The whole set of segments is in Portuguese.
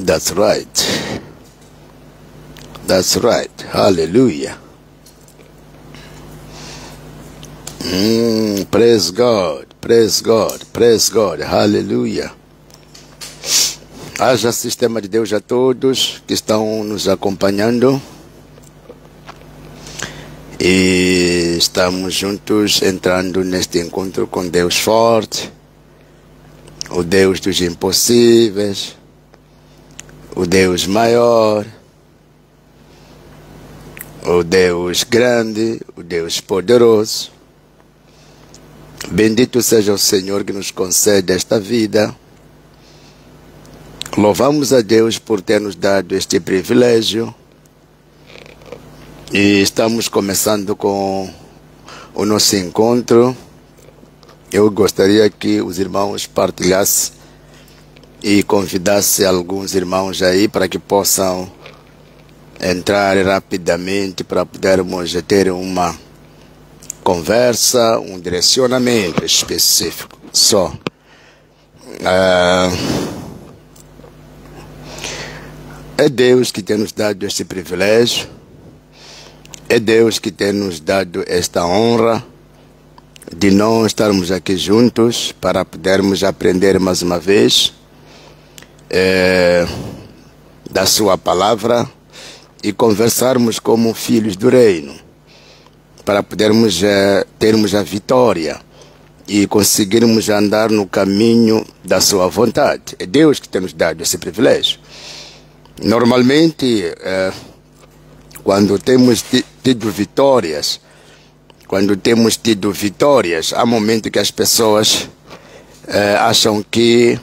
That's right. That's right. Hallelujah. Praise God. Praise God. Praise God. Hallelujah. Haja sistema de Deus a todos que estão nos acompanhando. E estamos juntos entrando neste encontro com Deus forte, o Deus dos impossíveis, o Deus maior, o Deus grande, o Deus poderoso. Bendito seja o Senhor que nos concede esta vida. Louvamos a Deus por ter nos dado este privilégio. E estamos começando com o nosso encontro. Eu gostaria que os irmãos partilhassem e convidassem alguns irmãos aí para que possam entrar rapidamente para podermos ter uma conversa, um direcionamento específico só. É Deus que tem nos dado este privilégio. É Deus que tem nos dado esta honra de nós estarmos aqui juntos para podermos aprender mais uma vez da sua palavra e conversarmos como filhos do reino, para podermos termos a vitória e conseguirmos andar no caminho da sua vontade. É Deus que tem nos dado esse privilégio. Normalmente, quando temos tido vitórias, há momentos que as pessoas acham que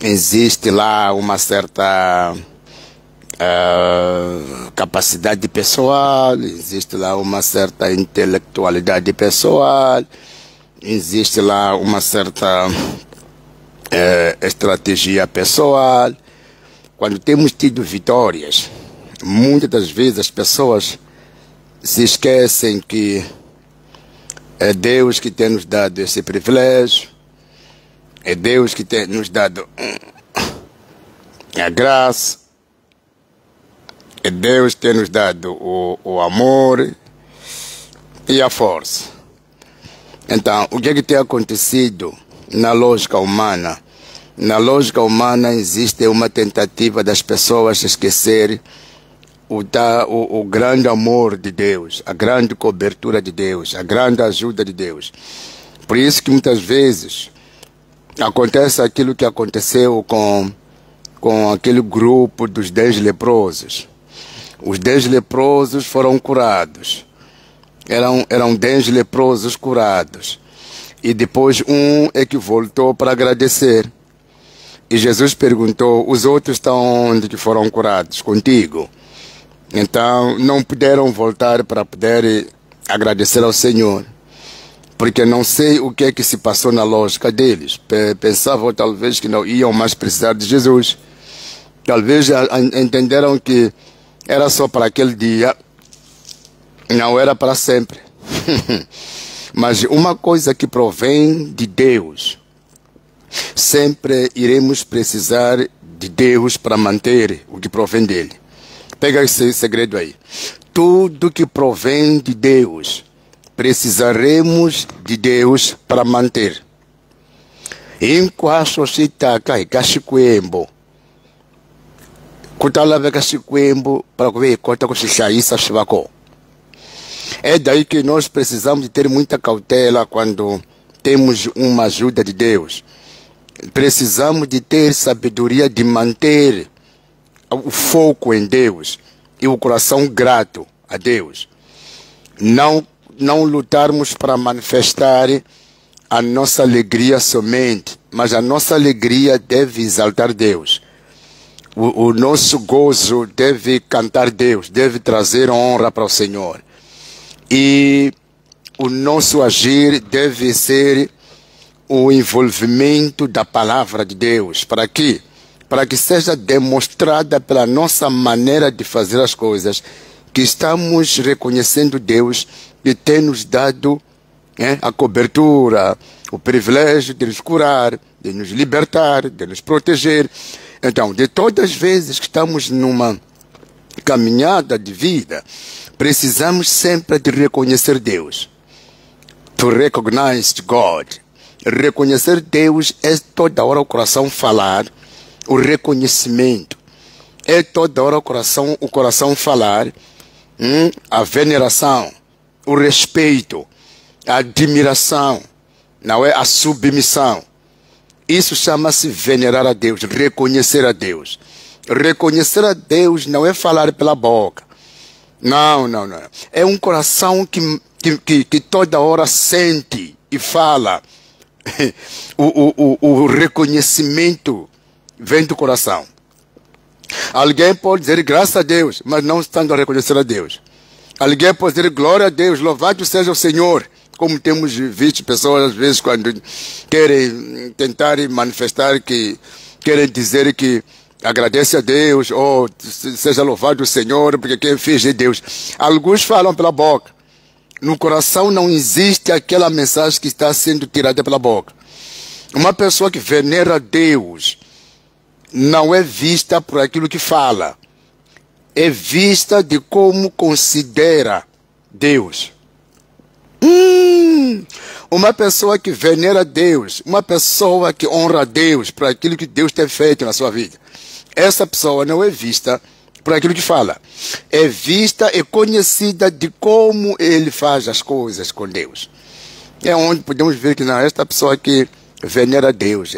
existe lá uma certa capacidade pessoal, existe lá uma certa intelectualidade pessoal, existe lá uma certa estratégia pessoal. Quando temos tido vitórias, muitas das vezes as pessoas se esquecem que é Deus que tem nos dado esse privilégio, é Deus que tem nos dado a graça, é Deus que tem nos dado o amor e a força. Então, o que é que tem acontecido na lógica humana? Na lógica humana existe uma tentativa das pessoas esquecer o grande amor de Deus, a grande cobertura de Deus, a grande ajuda de Deus. Por isso que muitas vezes acontece aquilo que aconteceu com aquele grupo dos 10 leprosos. Os 10 leprosos foram curados. Eram 10 leprosos curados. E depois um é que voltou para agradecer. E Jesus perguntou: os outros estão onde que foram curados? Contigo. Então não puderam voltar para poder agradecer ao Senhor, porque não sei o que é que se passou na lógica deles. Pensavam talvez que não iam mais precisar de Jesus. Talvez entenderam que era só para aquele dia, não era para sempre. Mas uma coisa que provém de Deus, sempre iremos precisar de Deus para manter o que provém dele. Pega esse segredo aí. Tudo que provém de Deus, precisaremos de Deus para manter. Enquanto se está cai cachiquembo, kutalava cachiquembo para ver quanto que se saísse chivacó. É daí que nós precisamos de ter muita cautela quando temos uma ajuda de Deus. Precisamos de ter sabedoria de manter o foco em Deus e o coração grato a Deus. Não lutarmos para manifestar a nossa alegria somente, mas a nossa alegria deve exaltar Deus. O nosso gozo deve cantar Deus, deve trazer honra para o Senhor. E o nosso agir deve ser o envolvimento da palavra de Deus. Para quê? Para que seja demonstrada pela nossa maneira de fazer as coisas que estamos reconhecendo Deus e tem nos dado a cobertura, o privilégio de nos curar, de nos libertar, de nos proteger. Então, de todas as vezes que estamos numa caminhada de vida, precisamos sempre de reconhecer Deus. To recognize God. Reconhecer Deus é toda hora o coração falar o reconhecimento. É toda hora o coração falar a veneração, o respeito, a admiração, não é a submissão. Isso chama-se venerar a Deus, reconhecer a Deus. Reconhecer a Deus não é falar pela boca. Não. É um coração que toda hora sente e fala. O reconhecimento vem do coração. Alguém pode dizer graças a Deus, mas não estando a reconhecer a Deus. Alguém pode dizer glória a Deus, louvado seja o Senhor. Como temos visto pessoas, às vezes, quando querem tentar manifestar que querem dizer que agradece a Deus, ou seja louvado o Senhor, porque quem fez é Deus. Alguns falam pela boca. No coração não existe aquela mensagem que está sendo tirada pela boca. Uma pessoa que venera a Deus não é vista por aquilo que fala. É vista de como considera Deus. Uma pessoa que venera a Deus, uma pessoa que honra a Deus por aquilo que Deus tem feito na sua vida. Essa pessoa não é vista por aquilo que fala. É vista e conhecida de como ele faz as coisas com Deus. É onde podemos ver que não, esta pessoa que venera a Deus,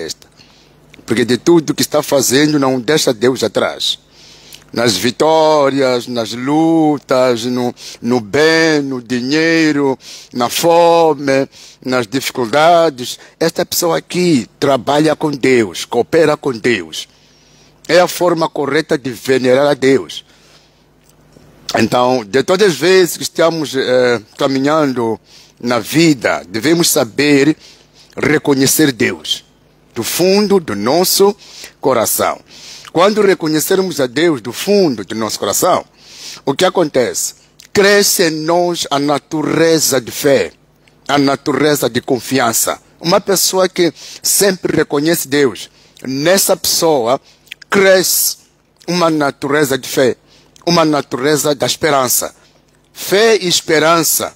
porque de tudo que está fazendo não deixa Deus atrás. Nas vitórias, nas lutas, no bem, no dinheiro, na fome, nas dificuldades. Esta pessoa aqui trabalha com Deus, coopera com Deus. É a forma correta de venerar a Deus. Então, de todas as vezes que estamos caminhando na vida, devemos saber reconhecer Deus do fundo do nosso coração. Quando reconhecermos a Deus do fundo do nosso coração, o que acontece? Cresce em nós a natureza de fé, a natureza de confiança. Uma pessoa que sempre reconhece Deus, nessa pessoa cresce uma natureza de fé, uma natureza da esperança. Fé e esperança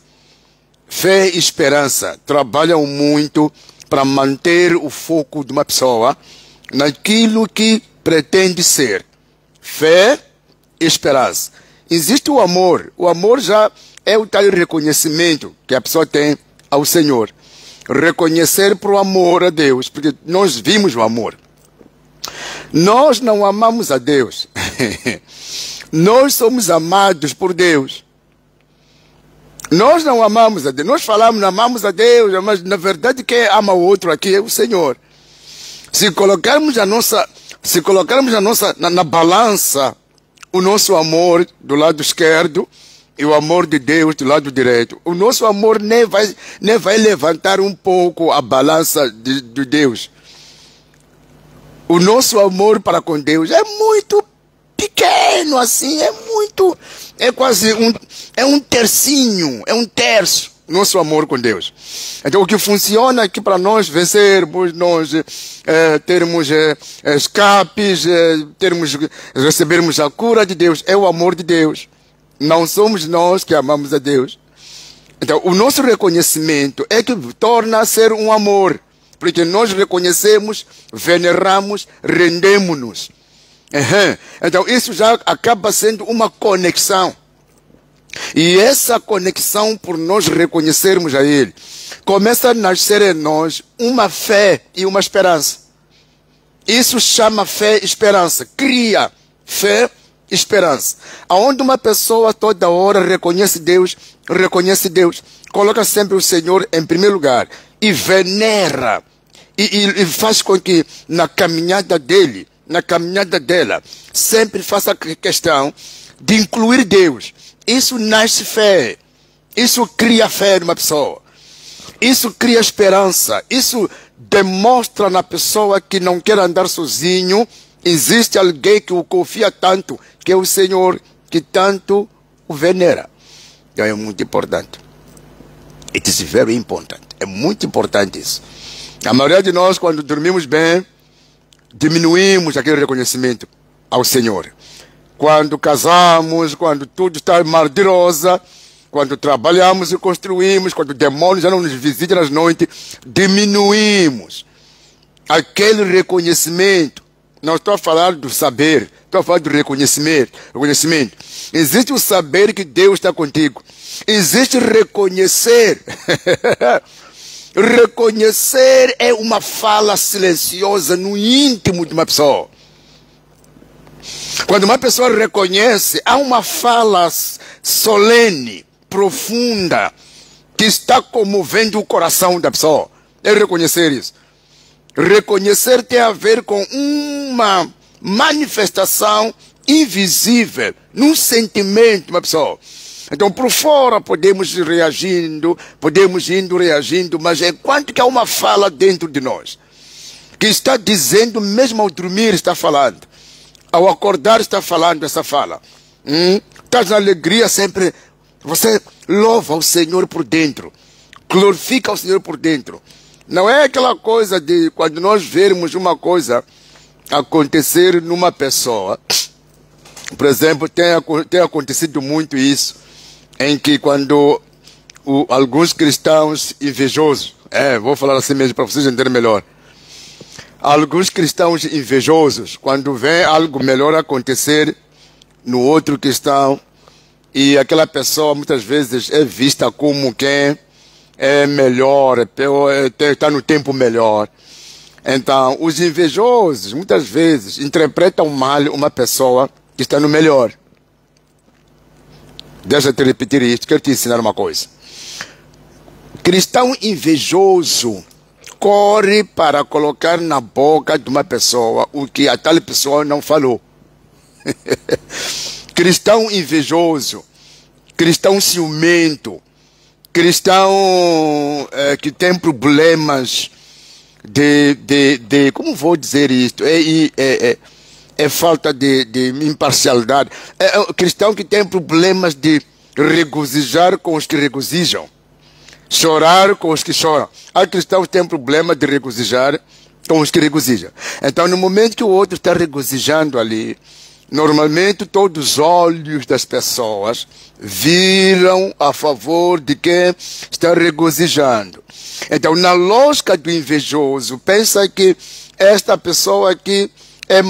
trabalham muito para manter o foco de uma pessoa naquilo que pretende ser. Fé e esperança. Existe o amor. O amor já é o tal reconhecimento que a pessoa tem ao Senhor. Reconhecer por amor a Deus, porque nós vimos o amor. Nós não amamos a Deus. Nós somos amados por Deus. Nós não amamos a Deus. Nós falamos, amamos a Deus, mas na verdade quem ama o outro aqui é o Senhor. Se colocarmos na balança o nosso amor do lado esquerdo e o amor de Deus do lado direito, o nosso amor nem vai levantar um pouco a balança de Deus. O nosso amor para com Deus é muito pequeno assim, é quase um tercinho, é um terço. Nosso amor com Deus. Então, o que funciona aqui para nós vencermos, nós termos escapes, recebermos a cura de Deus, é o amor de Deus. Não somos nós que amamos a Deus. Então, o nosso reconhecimento é que torna a ser um amor, porque nós reconhecemos, veneramos, rendemos-nos. Então, isso já acaba sendo uma conexão. E essa conexão, por nós reconhecermos a Ele, começa a nascer em nós uma fé e uma esperança. Isso chama fé e esperança. Cria fé e esperança. Aonde uma pessoa toda hora reconhece Deus, coloca sempre o Senhor em primeiro lugar e venera. E faz com que na caminhada dele, na caminhada dela, sempre faça questão de incluir Deus. Isso nasce fé. Isso cria fé numa pessoa. Isso cria esperança. Isso demonstra na pessoa que não quer andar sozinho. Existe alguém que o confia tanto, que é o Senhor, que tanto o venera. Então é muito importante. It is very important. É muito importante isso. A maioria de nós, quando dormimos bem, diminuímos aquele reconhecimento ao Senhor. Quando casamos, quando tudo está mar de rosa, quando trabalhamos e construímos, quando o demônio já não nos visita nas noites, diminuímos aquele reconhecimento. Não estou a falar do saber, estou a falar do reconhecimento. Existe o saber que Deus está contigo. Existe reconhecer. Reconhecer é uma fala silenciosa no íntimo de uma pessoa. Quando uma pessoa reconhece, há uma fala solene, profunda, que está comovendo o coração da pessoa. É reconhecer isso. Reconhecer tem a ver com uma manifestação invisível, num sentimento de uma pessoa. Então, por fora podemos ir reagindo, mas enquanto que há uma fala dentro de nós, que está dizendo, mesmo ao dormir está falando, ao acordar está falando essa fala. Estás na alegria sempre, você louva o Senhor por dentro, glorifica o Senhor por dentro. Não é aquela coisa de quando nós vermos uma coisa acontecer numa pessoa. Por exemplo, tem acontecido muito isso, em que quando alguns cristãos invejosos, vou falar assim mesmo para vocês entenderem melhor. Alguns cristãos invejosos, quando vê algo melhor acontecer no outro cristão, e aquela pessoa muitas vezes é vista como quem é melhor, está no tempo melhor. Então, os invejosos, muitas vezes, interpretam mal uma pessoa que está no melhor. Deixa-te repetir isto, quero te ensinar uma coisa. Cristão invejoso corre para colocar na boca de uma pessoa o que a tal pessoa não falou. Cristão invejoso, cristão ciumento, cristão que tem problemas como vou dizer isto? É falta de imparcialidade. Cristão que tem problemas de regozijar com os que regozijam, chorar com os que choram. Há cristãos que têm problema de regozijar com os que regozijam. Então, no momento que o outro está regozijando ali, normalmente todos os olhos das pessoas viram a favor de quem está regozijando. Então, na lógica do invejoso, pensa que esta pessoa aqui é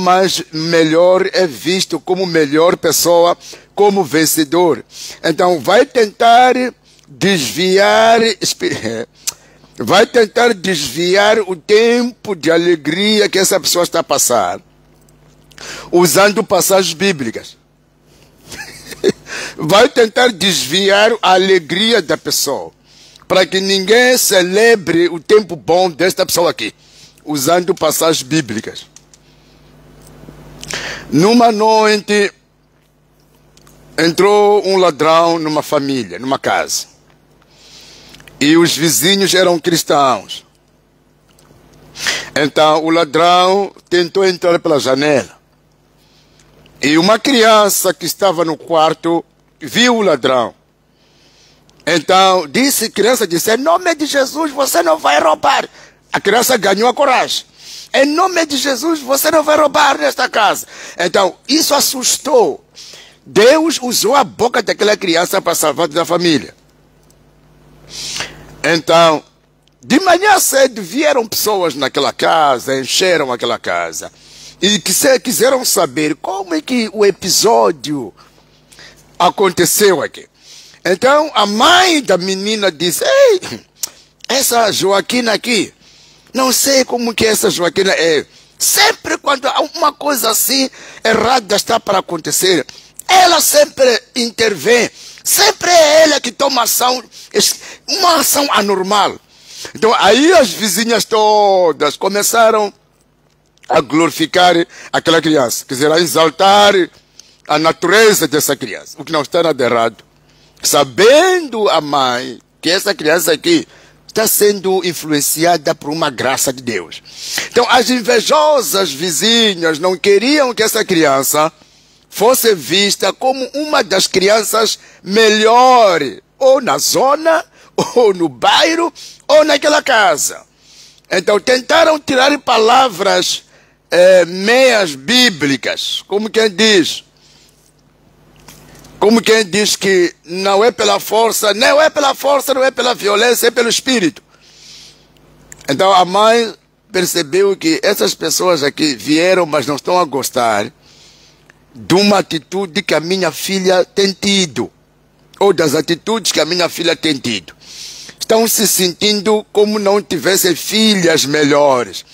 melhor, é visto como melhor pessoa, como vencedor. Então, vai tentar desviar o tempo de alegria que essa pessoa está a passar, usando passagens bíblicas. Vai tentar desviar a alegria da pessoa, para que ninguém celebre o tempo bom desta pessoa aqui, usando passagens bíblicas. Numa noite, entrou um ladrão numa família, numa casa. E os vizinhos eram cristãos. Então, o ladrão tentou entrar pela janela. E uma criança que estava no quarto viu o ladrão. Então, a criança disse, em nome de Jesus, você não vai roubar. A criança ganhou a coragem. Em nome de Jesus, você não vai roubar nesta casa. Então, isso assustou. Deus usou a boca daquela criança para salvar toda a família. Então, de manhã cedo vieram pessoas naquela casa, encheram aquela casa. E quiseram saber como é que o episódio aconteceu aqui. Então, a mãe da menina disse, ei, essa Joaquina aqui, não sei como que essa Joaquina é. Sempre quando uma coisa assim errada está para acontecer, ela sempre intervém. Sempre é ela que toma ação, uma ação anormal. Então aí as vizinhas todas começaram a glorificar aquela criança, quiseram exaltar a natureza dessa criança, o que não está nada errado. Sabendo a mãe que essa criança aqui está sendo influenciada por uma graça de Deus. Então, as invejosas vizinhas não queriam que essa criança fosse vista como uma das crianças melhores, ou na zona, ou no bairro, ou naquela casa. Então, tentaram tirar palavras meias bíblicas, como quem diz que não é pela força, não é pela violência, é pelo Espírito. Então a mãe percebeu que essas pessoas aqui vieram, mas não estão a gostar de uma atitude que a minha filha tem tido, ou das atitudes que a minha filha tem tido. Estão se sentindo como não tivessem filhas melhores.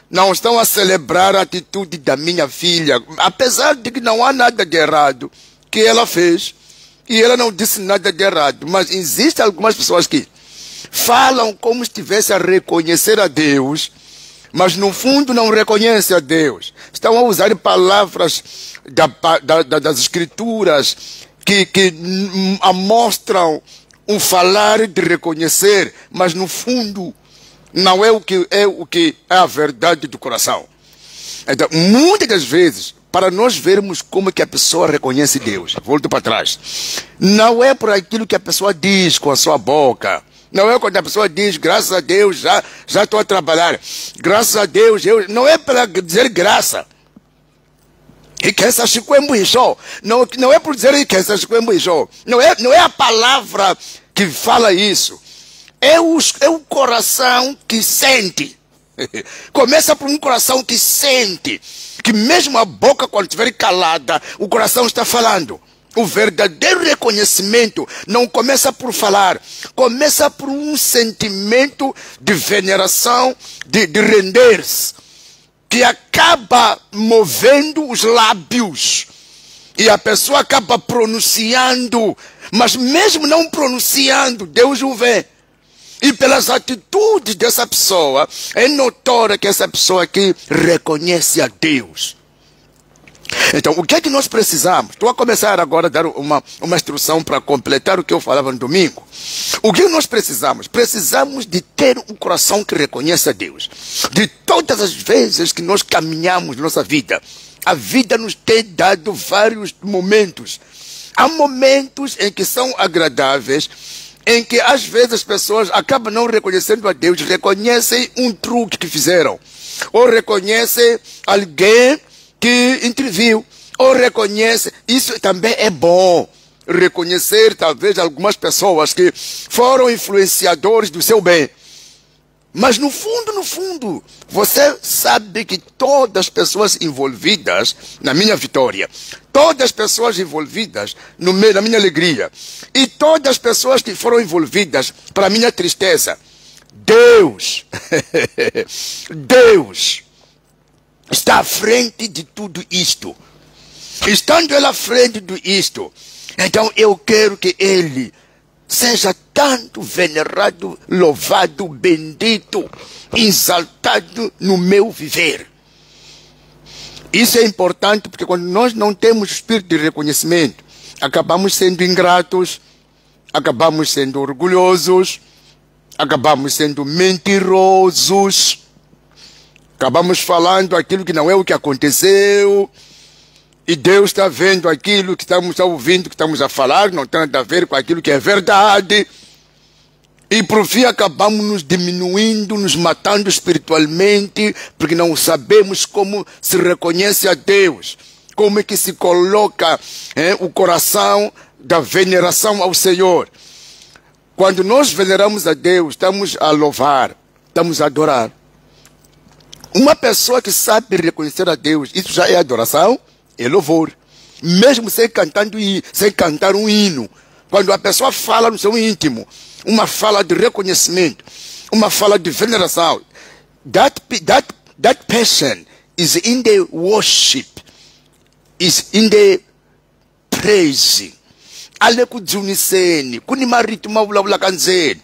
Não estão a celebrar a atitude da minha filha, apesar de que não há nada de errado que ela fez, e ela não disse nada de errado. Mas existem algumas pessoas que falam como se estivessem a reconhecer a Deus, mas no fundo não reconhecem a Deus. Estão a usar palavras das Escrituras que mostram um falar de reconhecer, mas no fundo não é o que é a verdade do coração. Então, muitas das vezes, para nós vermos como que a pessoa reconhece Deus, volto para trás, não é por aquilo que a pessoa diz com a sua boca. Não é quando a pessoa diz, graças a Deus, já estou a trabalhar. Graças a Deus, não é para dizer graça. Não é por dizer que essa não é a palavra que fala isso. É o coração que sente. Começa por um coração que sente. Que mesmo a boca, quando estiver calada, o coração está falando. O verdadeiro reconhecimento não começa por falar, começa por um sentimento de veneração, de render-se, que acaba movendo os lábios. E a pessoa acaba pronunciando, mas mesmo não pronunciando, Deus o vê. E pelas atitudes dessa pessoa, é notório que essa pessoa aqui reconhece a Deus. Então, o que é que nós precisamos? Estou a começar agora a dar uma instrução para completar o que eu falava no domingo. O que nós precisamos? Precisamos de ter um coração que reconhece a Deus. De todas as vezes que nós caminhamos nossa vida, a vida nos tem dado vários momentos. Há momentos em que são agradáveis, em que às vezes as pessoas acabam não reconhecendo a Deus, reconhecem um truque que fizeram, ou reconhecem alguém que interviu, ou reconhece, isso também é bom, reconhecer talvez algumas pessoas que foram influenciadores do seu bem. Mas no fundo, você sabe que todas as pessoas envolvidas na minha vitória, todas as pessoas envolvidas na minha alegria, e todas as pessoas que foram envolvidas para a minha tristeza, Deus, Deus está à frente de tudo isto. Estando Ele à frente de isto, então eu quero que Ele seja tanto venerado, louvado, bendito, exaltado no meu viver. Isso é importante porque quando nós não temos espírito de reconhecimento, acabamos sendo ingratos, acabamos sendo orgulhosos, acabamos sendo mentirosos, acabamos falando aquilo que não é o que aconteceu, e Deus está vendo aquilo que estamos ouvindo, que estamos a falar, não tem nada a ver com aquilo que é verdade. E por fim acabamos nos diminuindo, nos matando espiritualmente, porque não sabemos como se reconhece a Deus, como é que se coloca o coração da veneração ao Senhor. Quando nós veneramos a Deus, estamos a louvar, estamos a adorar. Uma pessoa que sabe reconhecer a Deus, isso já é adoração, é louvor. Mesmo sem cantar um hino. Quando a pessoa fala no seu íntimo, uma fala de reconhecimento, uma fala de veneração, that person is in the worship, is in the praise. Ale kudziuniseni, kuni marito mavula kanzeni.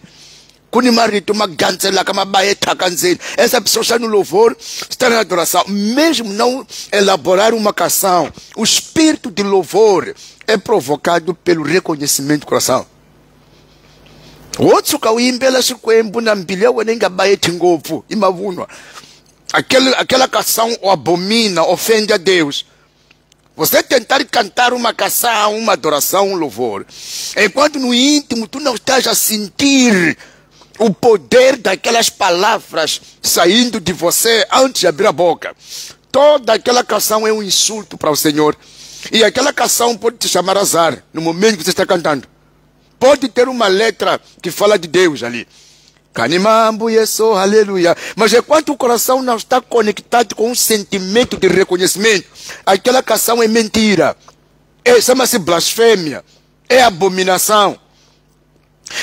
Kuni marito magansela kama baeta kanzeni. Essa pessoa está no louvor, está na adoração. Mesmo não elaborar uma canção, o espírito de louvor é provocado pelo reconhecimento do coração. Outro kauimbela sikwembu na mbilha wenenga baeta ngovu imavunwa. Aquela canção o abomina, ofende a Deus. Você tentar cantar uma canção, uma adoração, um louvor, enquanto no íntimo tu não estás a sentir o poder daquelas palavras saindo de você antes de abrir a boca. toda aquela canção é um insulto para o Senhor. E aquela canção pode te chamar azar no momento que você está cantando. Pode ter uma letra que fala de Deus ali. Canimambo, yeso, aleluia. Mas enquanto o coração não está conectado com um sentimento de reconhecimento, aquela canção é mentira. Chama-se blasfêmia. É abominação.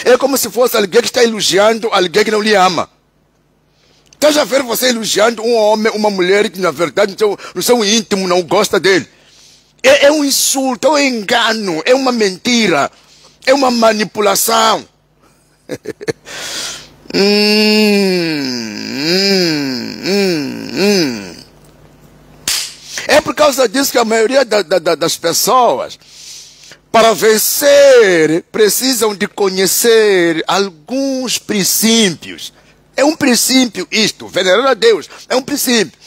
É como se fosse alguém que está elogiando alguém que não lhe ama. Está a ver você elogiando um homem, uma mulher que na verdade no seu íntimo não gosta dele. É um insulto, é um engano, é uma mentira, é uma manipulação. É por causa disso que a maioria das pessoas, para vencer, precisam de conhecer alguns princípios. É um princípio isto, venerar a Deus, é um princípio.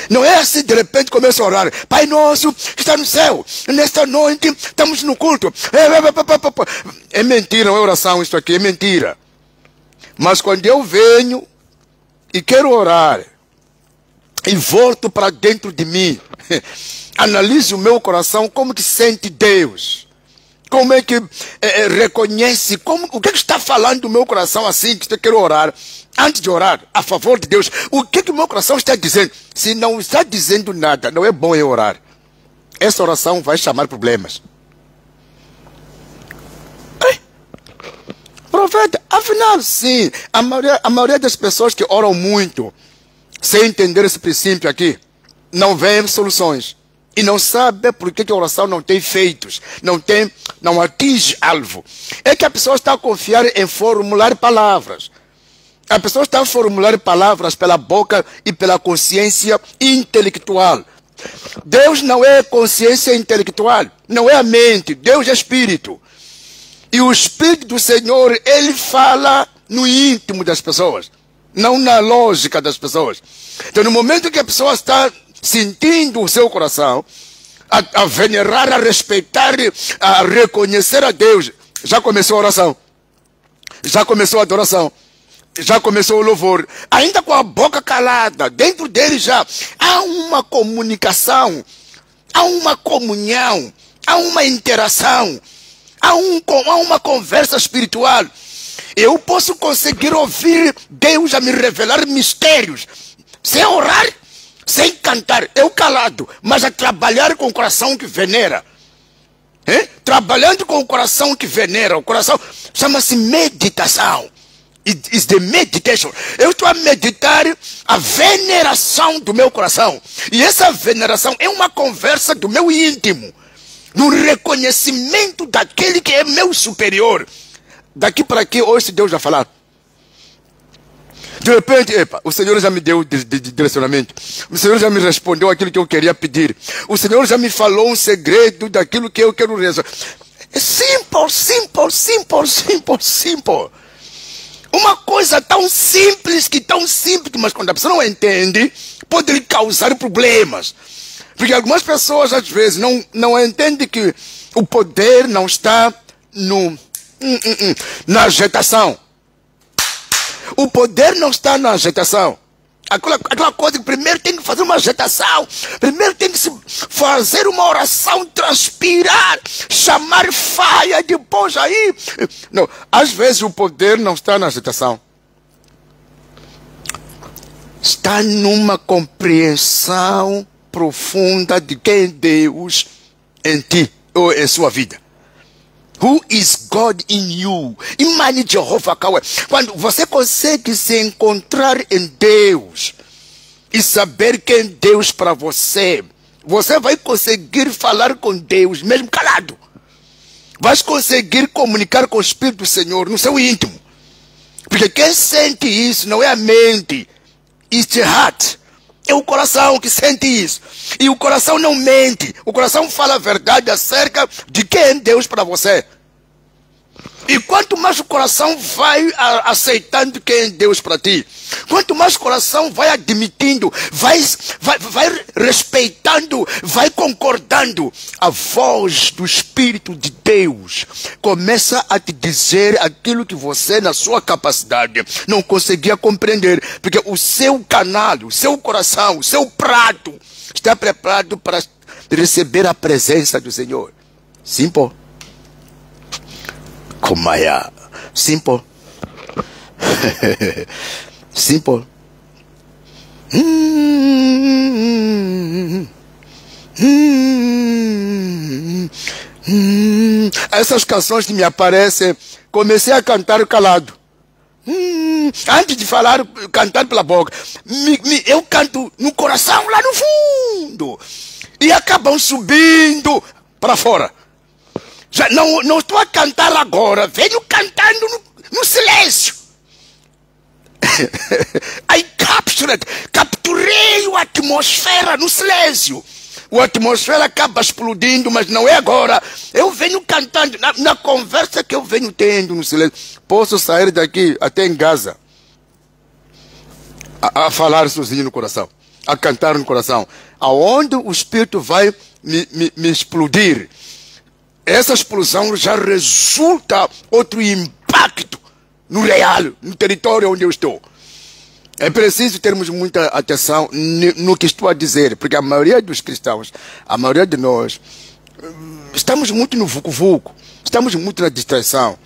Não é assim, de repente começa a orar. Pai nosso que está no céu, nesta noite estamos no culto. É mentira, não é oração isso aqui, é mentira. Mas quando eu venho e quero orar, e volto para dentro de mim, analise o meu coração, como que sente Deus. Como é que reconhece, o que está falando do meu coração assim, que eu quero orar. Antes de orar a favor de Deus, o que o meu coração está dizendo? Se não está dizendo nada, não é bom eu orar. Essa oração vai chamar problemas. Profeta, afinal sim, a maioria das pessoas que oram muito, sem entender esse princípio aqui, não vêem soluções. E não sabe por que a oração não tem feitos, não atinge alvo. É que a pessoa está a confiar em formular palavras. A pessoa está a formular palavras pela boca e pela consciência intelectual. Deus não é consciência intelectual, não é a mente, Deus é espírito. E o Espírito do Senhor, ele fala no íntimo das pessoas, não na lógica das pessoas. Então, no momento que a pessoa está sentindo o seu coração, a venerar, a respeitar, a reconhecer a Deus, já começou a oração, já começou a adoração, já começou o louvor, ainda com a boca calada, dentro dele já há uma comunicação, há uma comunhão, há uma interação, há uma conversa espiritual. Eu posso conseguir ouvir Deus a me revelar mistérios, sem orar, sem cantar, eu calado, mas a trabalhar com o coração que venera. Trabalhando com o coração que venera, o coração chama-se meditação. It's the meditation. Eu estou a meditar a veneração do meu coração. E essa veneração é uma conversa do meu íntimo, no reconhecimento daquele que é meu superior. Daqui para aqui, hoje Deus vai falar. De repente, o Senhor já me deu direcionamento. O Senhor já me respondeu aquilo que eu queria pedir. O Senhor já me falou um segredo daquilo que eu quero resolver. É simples, simples, simples, simples, simples. Uma coisa tão simples, mas quando a pessoa não entende, pode lhe causar problemas. Porque algumas pessoas, às vezes, não entendem que o poder não está na agitação. O poder não está na agitação. Aquela coisa que primeiro tem que fazer uma agitação, primeiro tem que fazer uma oração, transpirar, chamar faia, depois aí. Não, às vezes o poder não está na agitação. Está numa compreensão profunda de quem é Deus em ti ou em sua vida. Who is God in you? Imagine Jeová Cauê. Quando você consegue se encontrar em Deus e saber quem é Deus para você, você vai conseguir falar com Deus mesmo calado. Vai conseguir comunicar com o Espírito do Senhor no seu íntimo. Porque quem sente isso não é a mente, it's the heart. É o coração que sente isso. E o coração não mente. O coração fala a verdade acerca de quem é Deus para você. E quanto mais o coração vai aceitando quem é Deus para ti, quanto mais o coração vai admitindo, vai respeitando, vai concordando, a voz do Espírito de Deus começa a te dizer aquilo que você, na sua capacidade, não conseguia compreender. Porque o seu canal, o seu coração, o seu prato está preparado para receber a presença do Senhor. Simple. Kumaya. Simple. Simple. Essas canções que me aparecem, comecei a cantar calado. Antes de falar, cantar pela boca. Eu canto no coração, lá no fundo. E acabam subindo para fora. Já não estou a cantar agora, venho cantando no silêncio. Capturei a atmosfera no silêncio. A atmosfera acaba explodindo, mas não é agora. Eu venho cantando, na conversa que eu venho tendo no silêncio. Posso sair daqui até em Gaza a falar sozinho no coração, a cantar no coração. Aonde o Espírito vai me explodir, essa explosão já resulta outro impacto no real, no território onde eu estou. É preciso termos muita atenção no que estou a dizer, porque a maioria dos cristãos, a maioria de nós, estamos muito no vucu-vucu, estamos muito na distração.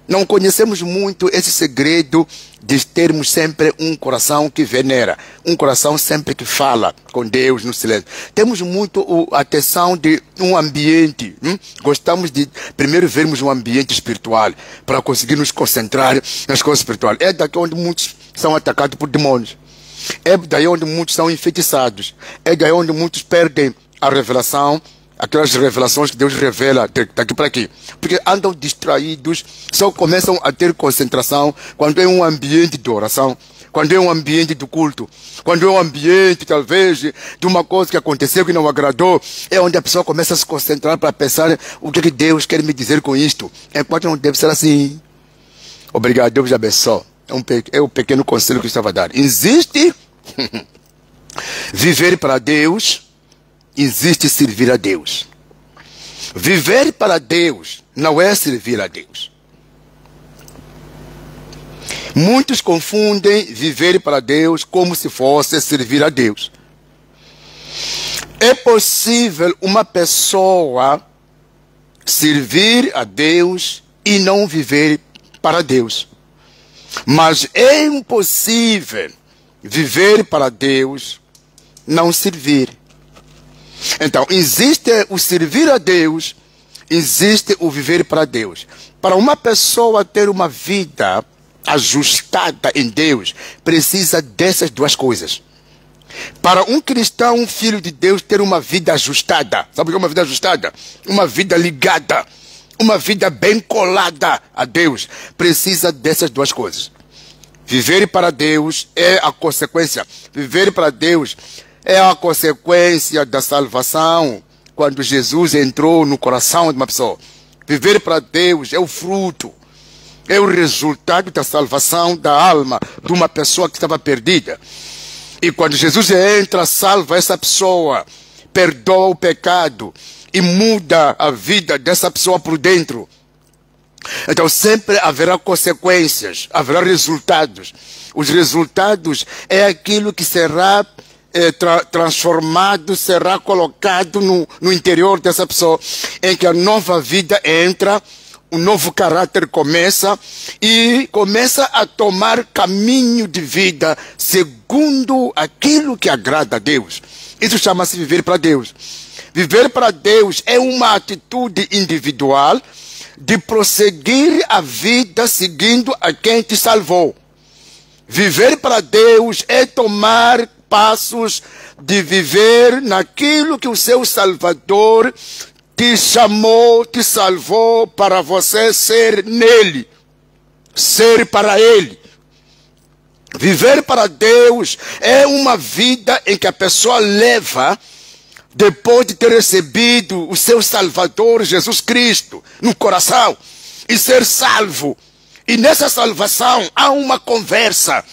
Não conhecemos muito esse segredo de termos sempre um coração que venera, um coração sempre que fala com Deus no silêncio. Temos muito a atenção de um ambiente. Gostamos de primeiro vermos um ambiente espiritual para conseguir nos concentrar nas coisas espirituais. É daqui onde muitos são atacados por demônios. É daí onde muitos são enfeitiçados. É daí onde muitos perdem a revelação, aquelas revelações que Deus revela daqui para aqui. Porque andam distraídos, só começam a ter concentração quando é um ambiente de oração, quando é um ambiente de culto, quando é um ambiente, talvez, de uma coisa que aconteceu que não agradou, é onde a pessoa começa a se concentrar para pensar o que Deus quer me dizer com isto. Enquanto não deve ser assim. Obrigado, Deus abençoe. É um pequeno conselho que eu estava a dar. Existe viver para Deus, existe servir a Deus. Viver para Deus não é servir a Deus. Muitos confundem viver para Deus como se fosse servir a Deus. É possível uma pessoa servir a Deus e não viver para Deus. Mas é impossível viver para Deus, não servir. Então, existe o servir a Deus, existe o viver para Deus. Para uma pessoa ter uma vida ajustada em Deus, precisa dessas duas coisas. Para um cristão, um filho de Deus, ter uma vida ajustada. Sabe o que é uma vida ajustada? Uma vida ligada. Uma vida bem colada a Deus. Precisa dessas duas coisas. Viver para Deus é a consequência. Viver para Deus é a consequência da salvação. Quando Jesus entrou no coração de uma pessoa. Viver para Deus é o fruto. É o resultado da salvação da alma de uma pessoa que estava perdida. E quando Jesus entra, salva essa pessoa, perdoa o pecado e muda a vida dessa pessoa por dentro. Então sempre haverá consequências, haverá resultados. Os resultados é aquilo que será transformado, será colocado no interior dessa pessoa, em que a nova vida entra, um novo caráter começa e começa a tomar caminho de vida segundo aquilo que agrada a Deus. Isso chama-se viver para Deus. Viver para Deus é uma atitude individual de prosseguir a vida seguindo a quem te salvou. Viver para Deus é tomar passos de viver naquilo que o seu Salvador te chamou, te salvou para você ser nele, ser para ele. Viver para Deus é uma vida em que a pessoa leva depois de ter recebido o seu Salvador Jesus Cristo no coração. e ser salvo. E nessa salvação há uma conversa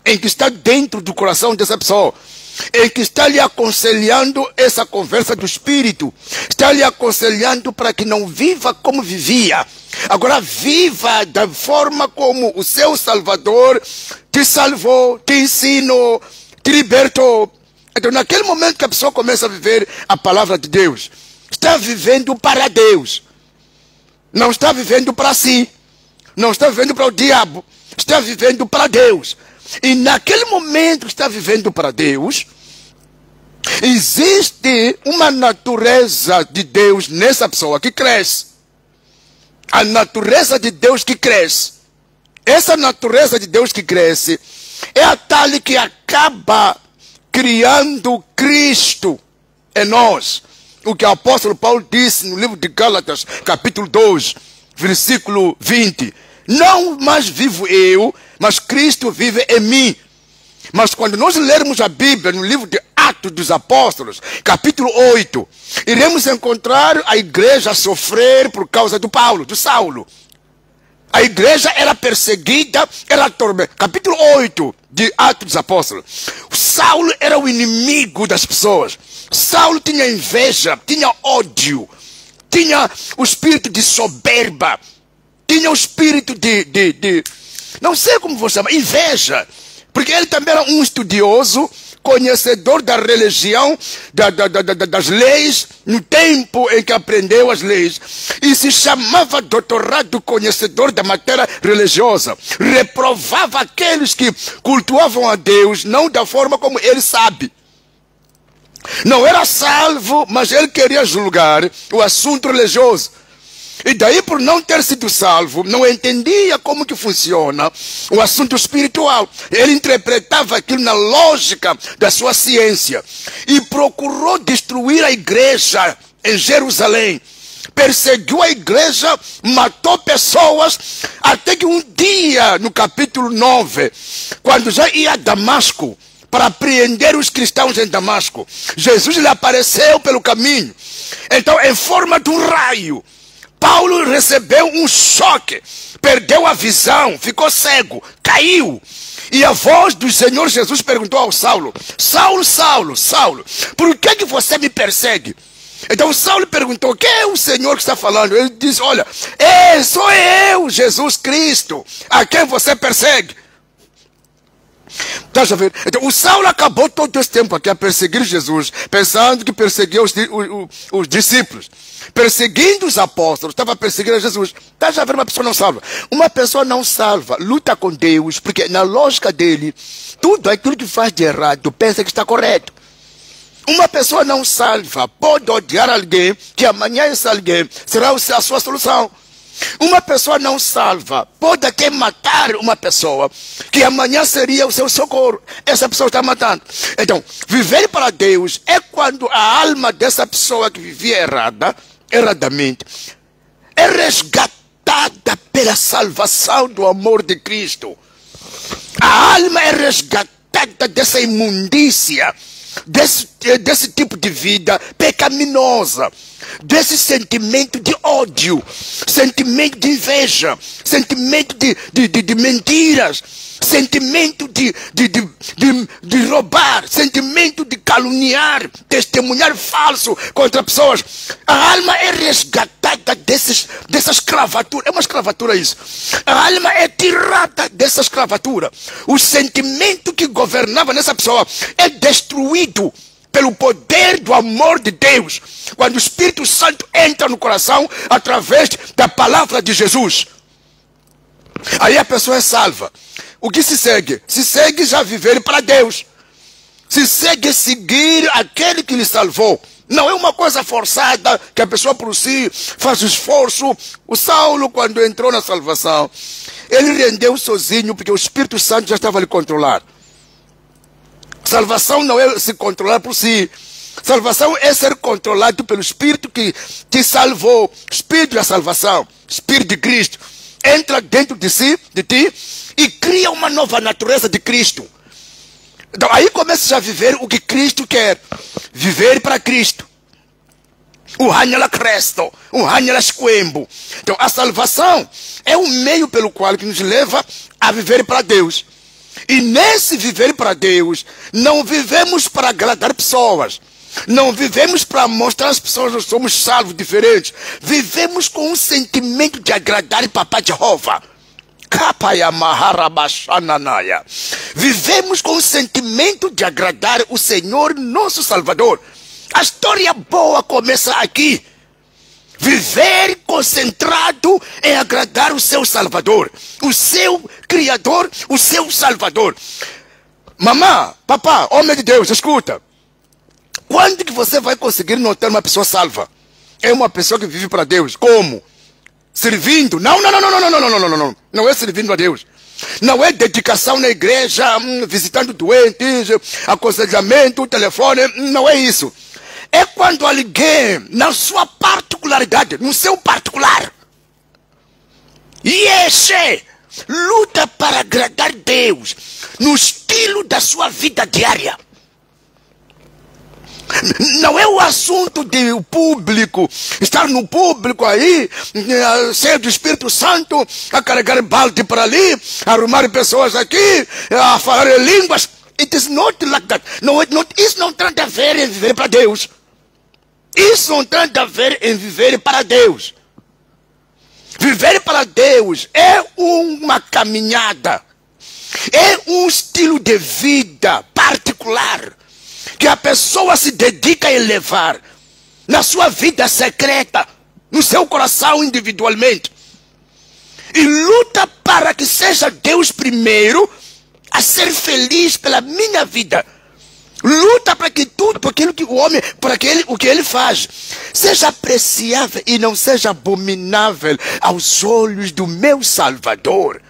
em que está dentro do coração dessa pessoa, em que está lhe aconselhando essa conversa do Espírito, está lhe aconselhando para que não viva como vivia, agora viva da forma como o seu Salvador te salvou, te ensinou, te libertou. Então naquele momento que a pessoa começa a viver a palavra de Deus, está vivendo para Deus, não está vivendo para si, não está vivendo para o diabo, está vivendo para Deus. E naquele momento que está vivendo para Deus, existe uma natureza de Deus nessa pessoa que cresce. A natureza de Deus que cresce. Essa natureza de Deus que cresce é a tal que acaba criando Cristo em nós. O que o apóstolo Paulo disse no livro de Gálatas, capítulo 2, versículo 20. Não mais vivo eu, mas Cristo vive em mim. Mas quando nós lermos a Bíblia no livro de Atos dos Apóstolos, capítulo 8, iremos encontrar a igreja a sofrer por causa do Paulo, do Saulo. A igreja era perseguida, era atormentada. Capítulo 8 de Atos dos Apóstolos. O Saulo era o inimigo das pessoas. Saulo tinha inveja, tinha ódio, tinha o espírito de soberba, tinha o espírito de não sei como vou chamar, inveja. Porque ele também era um estudioso, conhecedor da religião, das leis, no tempo em que aprendeu as leis. E se chamava doutorado conhecedor da matéria religiosa. Reprovava aqueles que cultuavam a Deus, não da forma como ele sabe. Não era salvo, mas ele queria julgar o assunto religioso. E daí, por não ter sido salvo, não entendia como que funciona o assunto espiritual. Ele interpretava aquilo na lógica da sua ciência. E procurou destruir a igreja em Jerusalém. Perseguiu a igreja, matou pessoas, até que um dia, no capítulo 9, quando já ia a Damasco, para apreender os cristãos em Damasco, Jesus lhe apareceu pelo caminho. Então, em forma de um raio, Paulo recebeu um choque, perdeu a visão, ficou cego, caiu. E a voz do Senhor Jesus perguntou ao Saulo: Saulo, Saulo, Saulo, por que você me persegue? Então Saulo perguntou: quem é o Senhor que está falando? Ele disse: olha, sou eu, Jesus Cristo, a quem você persegue. Tá a ver? Então o Saulo acabou todo esse tempo aqui a perseguir Jesus, pensando que perseguia os discípulos, perseguindo os apóstolos, estava perseguindo Jesus. Tá a ver? Uma pessoa não salva. Uma pessoa não salva, luta com Deus, porque na lógica dele, tudo aquilo que faz de errado, pensa que está correto. Uma pessoa não salva pode odiar alguém, que amanhã esse alguém será a sua solução. Uma pessoa não salva pode até matar uma pessoa, que amanhã seria o seu socorro. Essa pessoa está matando. Então, viver para Deus é quando a alma dessa pessoa que vivia erradamente, é resgatada pela salvação do amor de Cristo. A alma é resgatada dessa imundícia, desse tipo de vida pecaminosa, desse sentimento de ódio, sentimento de inveja, sentimento de mentiras, sentimento de roubar, sentimento de caluniar, testemunhar falso contra pessoas. A alma é resgatada dessa escravatura. É uma escravatura isso. A alma é tirada dessa escravatura. O sentimento que governava nessa pessoa é destruído pelo poder do amor de Deus, quando o Espírito Santo entra no coração através da palavra de Jesus. Aí a pessoa é salva. O que se segue? Se segue já viver para Deus. Se segue seguir aquele que lhe salvou. Não é uma coisa forçada, que a pessoa por si faz esforço. O Saulo, quando entrou na salvação, ele rendeu sozinho, porque o Espírito Santo já estava a lhe controlar. Salvação não é se controlar por si. Salvação é ser controlado pelo Espírito que te salvou. Espírito da salvação, Espírito de Cristo, entra dentro de si, de ti, e cria uma nova natureza de Cristo. Então aí começa a viver o que Cristo quer. Viver para Cristo. O Hanyala Cresto, o Hanyala Squembo. Então, a salvação é o meio pelo qual que nos leva a viver para Deus. E nesse viver para Deus, não vivemos para agradar pessoas. Não vivemos para mostrar às pessoas que nós somos salvos diferentes. Vivemos com um sentimento de agradar Papai Jeová. Vivemos com o sentimento de agradar o Senhor, nosso Salvador. A história boa começa aqui. Viver concentrado em agradar o seu Salvador, o seu Criador, o seu Salvador. Mamã, papá, homem de Deus, escuta. Quando que você vai conseguir notar uma pessoa salva? É uma pessoa que vive para Deus. Como? Servindo? Não. Não é servindo a Deus. Não é dedicação na igreja, visitando doentes, aconselhamento, telefone. Não é isso. É quando alguém, na sua particularidade, no seu particular, luta para agradar Deus no estilo da sua vida diária. Não é o assunto de o público, estar no público aí, cheio do Espírito Santo, a carregar balde para ali, a arrumar pessoas aqui, a falar em línguas. It is not like that. Isso não tem a ver em viver para Deus. Isso não tem a ver em viver para Deus. Viver para Deus é uma caminhada, é um estilo de vida particular, que a pessoa se dedica a elevar na sua vida secreta, no seu coração individualmente, e luta para que seja Deus primeiro a ser feliz pela minha vida. Luta para que tudo aquilo que o homem, o que ele faz, seja apreciável e não seja abominável aos olhos do meu Salvador.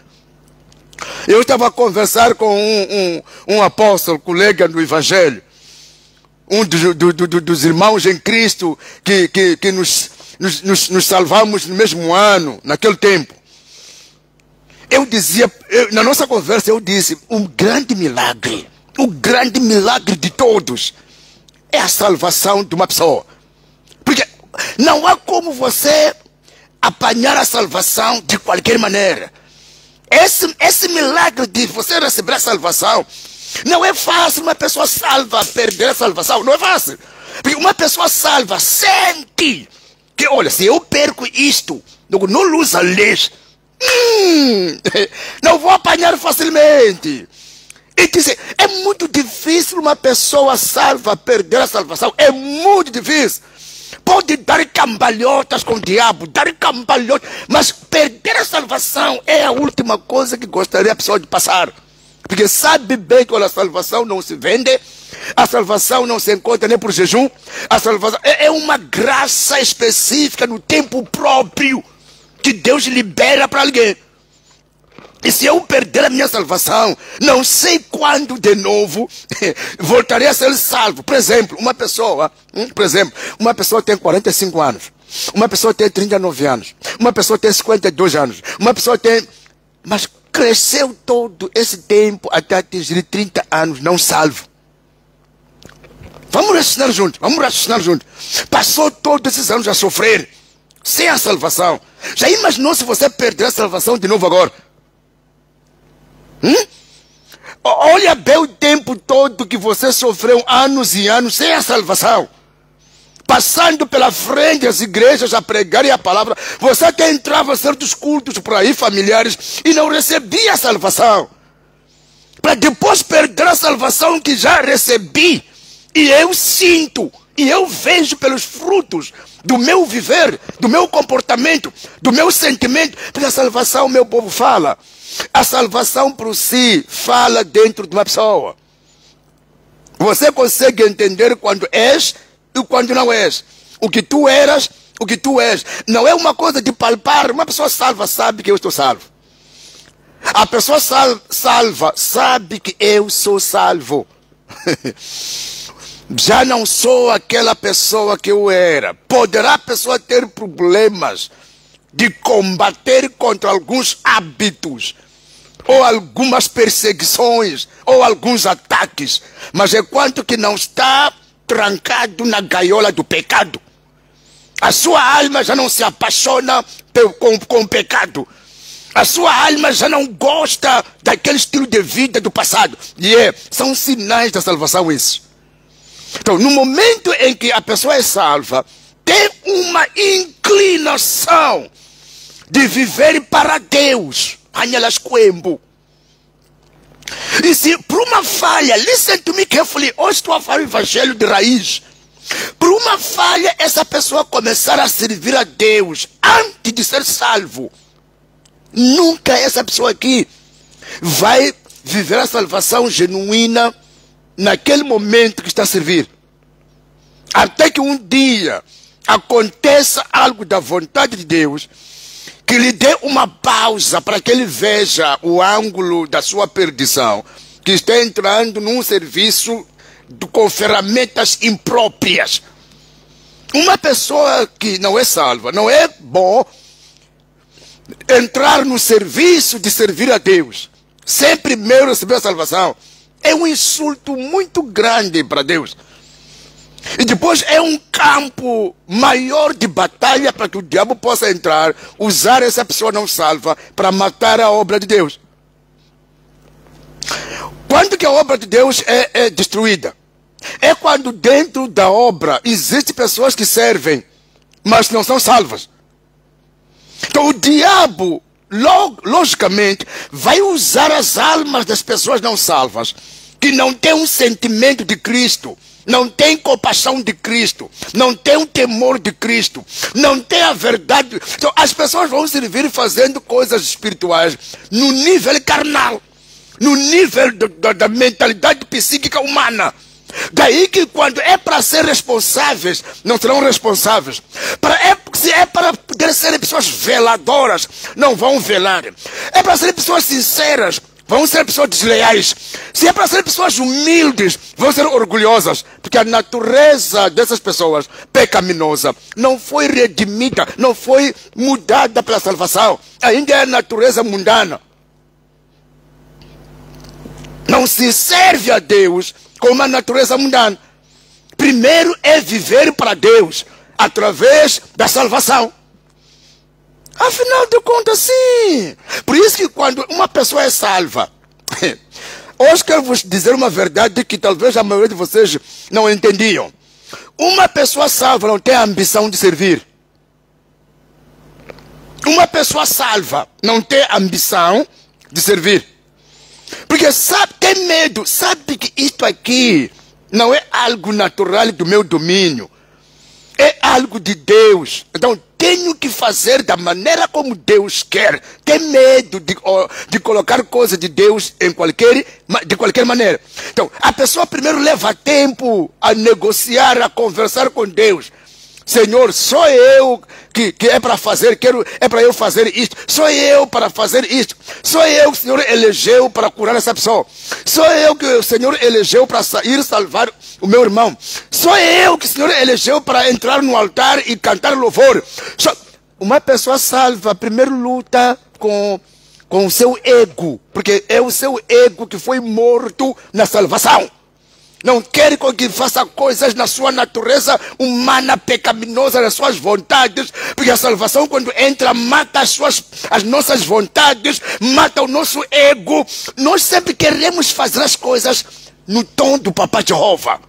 Eu estava a conversar com um apóstolo, colega do Evangelho, um dos irmãos em Cristo que nos salvamos no mesmo ano, naquele tempo. Eu dizia, na nossa conversa eu disse, um grande milagre, o grande milagre de todos é a salvação de uma pessoa. Porque não há como você apanhar a salvação de qualquer maneira. Esse milagre de você receber a salvação, não é fácil uma pessoa salva perder a salvação, não é fácil. Porque uma pessoa salva sente que, olha, se eu perco isto, não luz a luz, não vou apanhar facilmente. E dizer, é muito difícil uma pessoa salva perder a salvação, é muito difícil. Pode dar cambalhotas com o diabo, dar cambalhotas, mas perder a salvação é a última coisa que gostaria a pessoa de passar. Porque sabe bem que a salvação não se vende, a salvação não se encontra nem por jejum, a salvação é uma graça específica no tempo próprio que Deus libera para alguém. E se eu perder a minha salvação, não sei quando de novo voltarei a ser salvo. Por exemplo, uma pessoa tem 45 anos, uma pessoa tem 39 anos, uma pessoa tem 52 anos, uma pessoa tem... Mas cresceu todo esse tempo até atingir 30 anos, não salvo. Vamos raciocinar juntos. Passou todos esses anos a sofrer, sem a salvação. Já imaginou se você perder a salvação de novo agora? Olha bem o tempo todo que você sofreu, anos e anos, sem a salvação. Passando pela frente das igrejas a pregarem a palavra. Você até entrava em certos cultos por aí, familiares, e não recebia a salvação. Para depois perder a salvação que já recebi. E eu sinto, e eu vejo pelos frutos do meu viver, do meu comportamento, do meu sentimento. Porque a salvação, meu povo, fala. A salvação por si fala dentro de uma pessoa. Você consegue entender quando és e quando não és. O que tu eras, o que tu és. Não é uma coisa de palpar. Uma pessoa salva sabe que eu estou salvo. A pessoa salva sabe que eu sou salvo. Já não sou aquela pessoa que eu era. Poderá a pessoa ter problemas de combater contra alguns hábitos, ou algumas perseguições, ou alguns ataques, mas enquanto que não está trancado na gaiola do pecado, A sua alma já não se apaixona com o pecado. A sua alma já não gosta daquele estilo de vida do passado. São sinais da salvação isso. Então, no momento em que a pessoa é salva, tem uma inclinação de viver para Deus. E se por uma falha, listen to me carefully, hoje estou a falar o evangelho de raiz. Por uma falha, essa pessoa começar a servir a Deus antes de ser salvo, nunca essa pessoa aqui vai viver a salvação genuína naquele momento que está a servir. Até que um dia aconteça algo da vontade de Deus que lhe dê uma pausa para que ele veja o ângulo da sua perdição, que está entrando num serviço com ferramentas impróprias. Uma pessoa que não é salva, não é bom entrar no serviço de servir a Deus sem primeiro receber a salvação. É um insulto muito grande para Deus. E depois é um campo maior de batalha para que o diabo possa entrar, usar essa pessoa não salva para matar a obra de Deus. Quando que a obra de Deus é destruída? É quando dentro da obra existem pessoas que servem, mas não são salvas. Então o diabo, logicamente, vai usar as almas das pessoas não salvas, que não têm um sentimento de Cristo, não tem compaixão de Cristo, não tem o temor de Cristo, não tem a verdade. Então, as pessoas vão servir fazendo coisas espirituais no nível carnal, no nível da mentalidade psíquica humana. Daí que quando é para ser responsáveis, não serão responsáveis. Se é para poder serem pessoas veladoras, não vão velar. É para serem pessoas sinceras, vão ser pessoas desleais. Se é para ser pessoas humildes, vão ser orgulhosas. Porque a natureza dessas pessoas pecaminosa não foi redimida, não foi mudada pela salvação. Ainda é a natureza mundana. Não se serve a Deus com uma natureza mundana. Primeiro é viver para Deus através da salvação. Afinal de contas, sim. Por isso que quando uma pessoa é salva, hoje quero vos dizer uma verdade que talvez a maioria de vocês não entendiam. Uma pessoa salva não tem a ambição de servir. Uma pessoa salva não tem a ambição de servir. Porque tem medo, sabe que isto aqui não é algo natural do meu domínio. É algo de Deus. Então tenho que fazer da maneira como Deus quer. Tem medo de colocar coisas de Deus de qualquer maneira. Então a pessoa primeiro leva tempo a negociar, a conversar com Deus. Senhor, sou eu que é para fazer, é para eu fazer isto. Sou eu para fazer isto. Sou eu que o Senhor elegeu para curar essa pessoa. Sou eu que o Senhor elegeu para ir salvar o meu irmão. Sou eu que o Senhor elegeu para entrar no altar e cantar louvor. Uma pessoa salva primeiro luta com o seu ego, porque é o seu ego que foi morto na salvação. Não quer que faça coisas na sua natureza humana, pecaminosa, nas suas vontades, porque a salvação, quando entra, mata as nossas vontades, mata o nosso ego. Nós sempre queremos fazer as coisas no tom do Papai Jeová.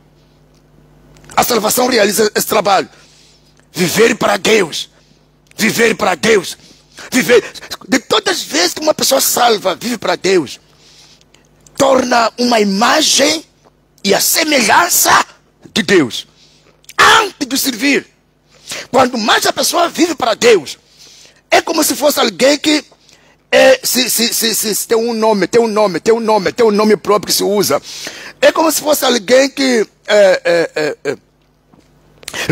A salvação realiza esse trabalho. Viver para Deus. Viver para Deus. Viver. De todas as vezes que uma pessoa salva, vive para Deus, torna uma imagem e a semelhança de Deus antes de servir. Quando mais a pessoa vive para Deus, é como se fosse alguém que se tem um nome próprio que se usa. É como se fosse alguém que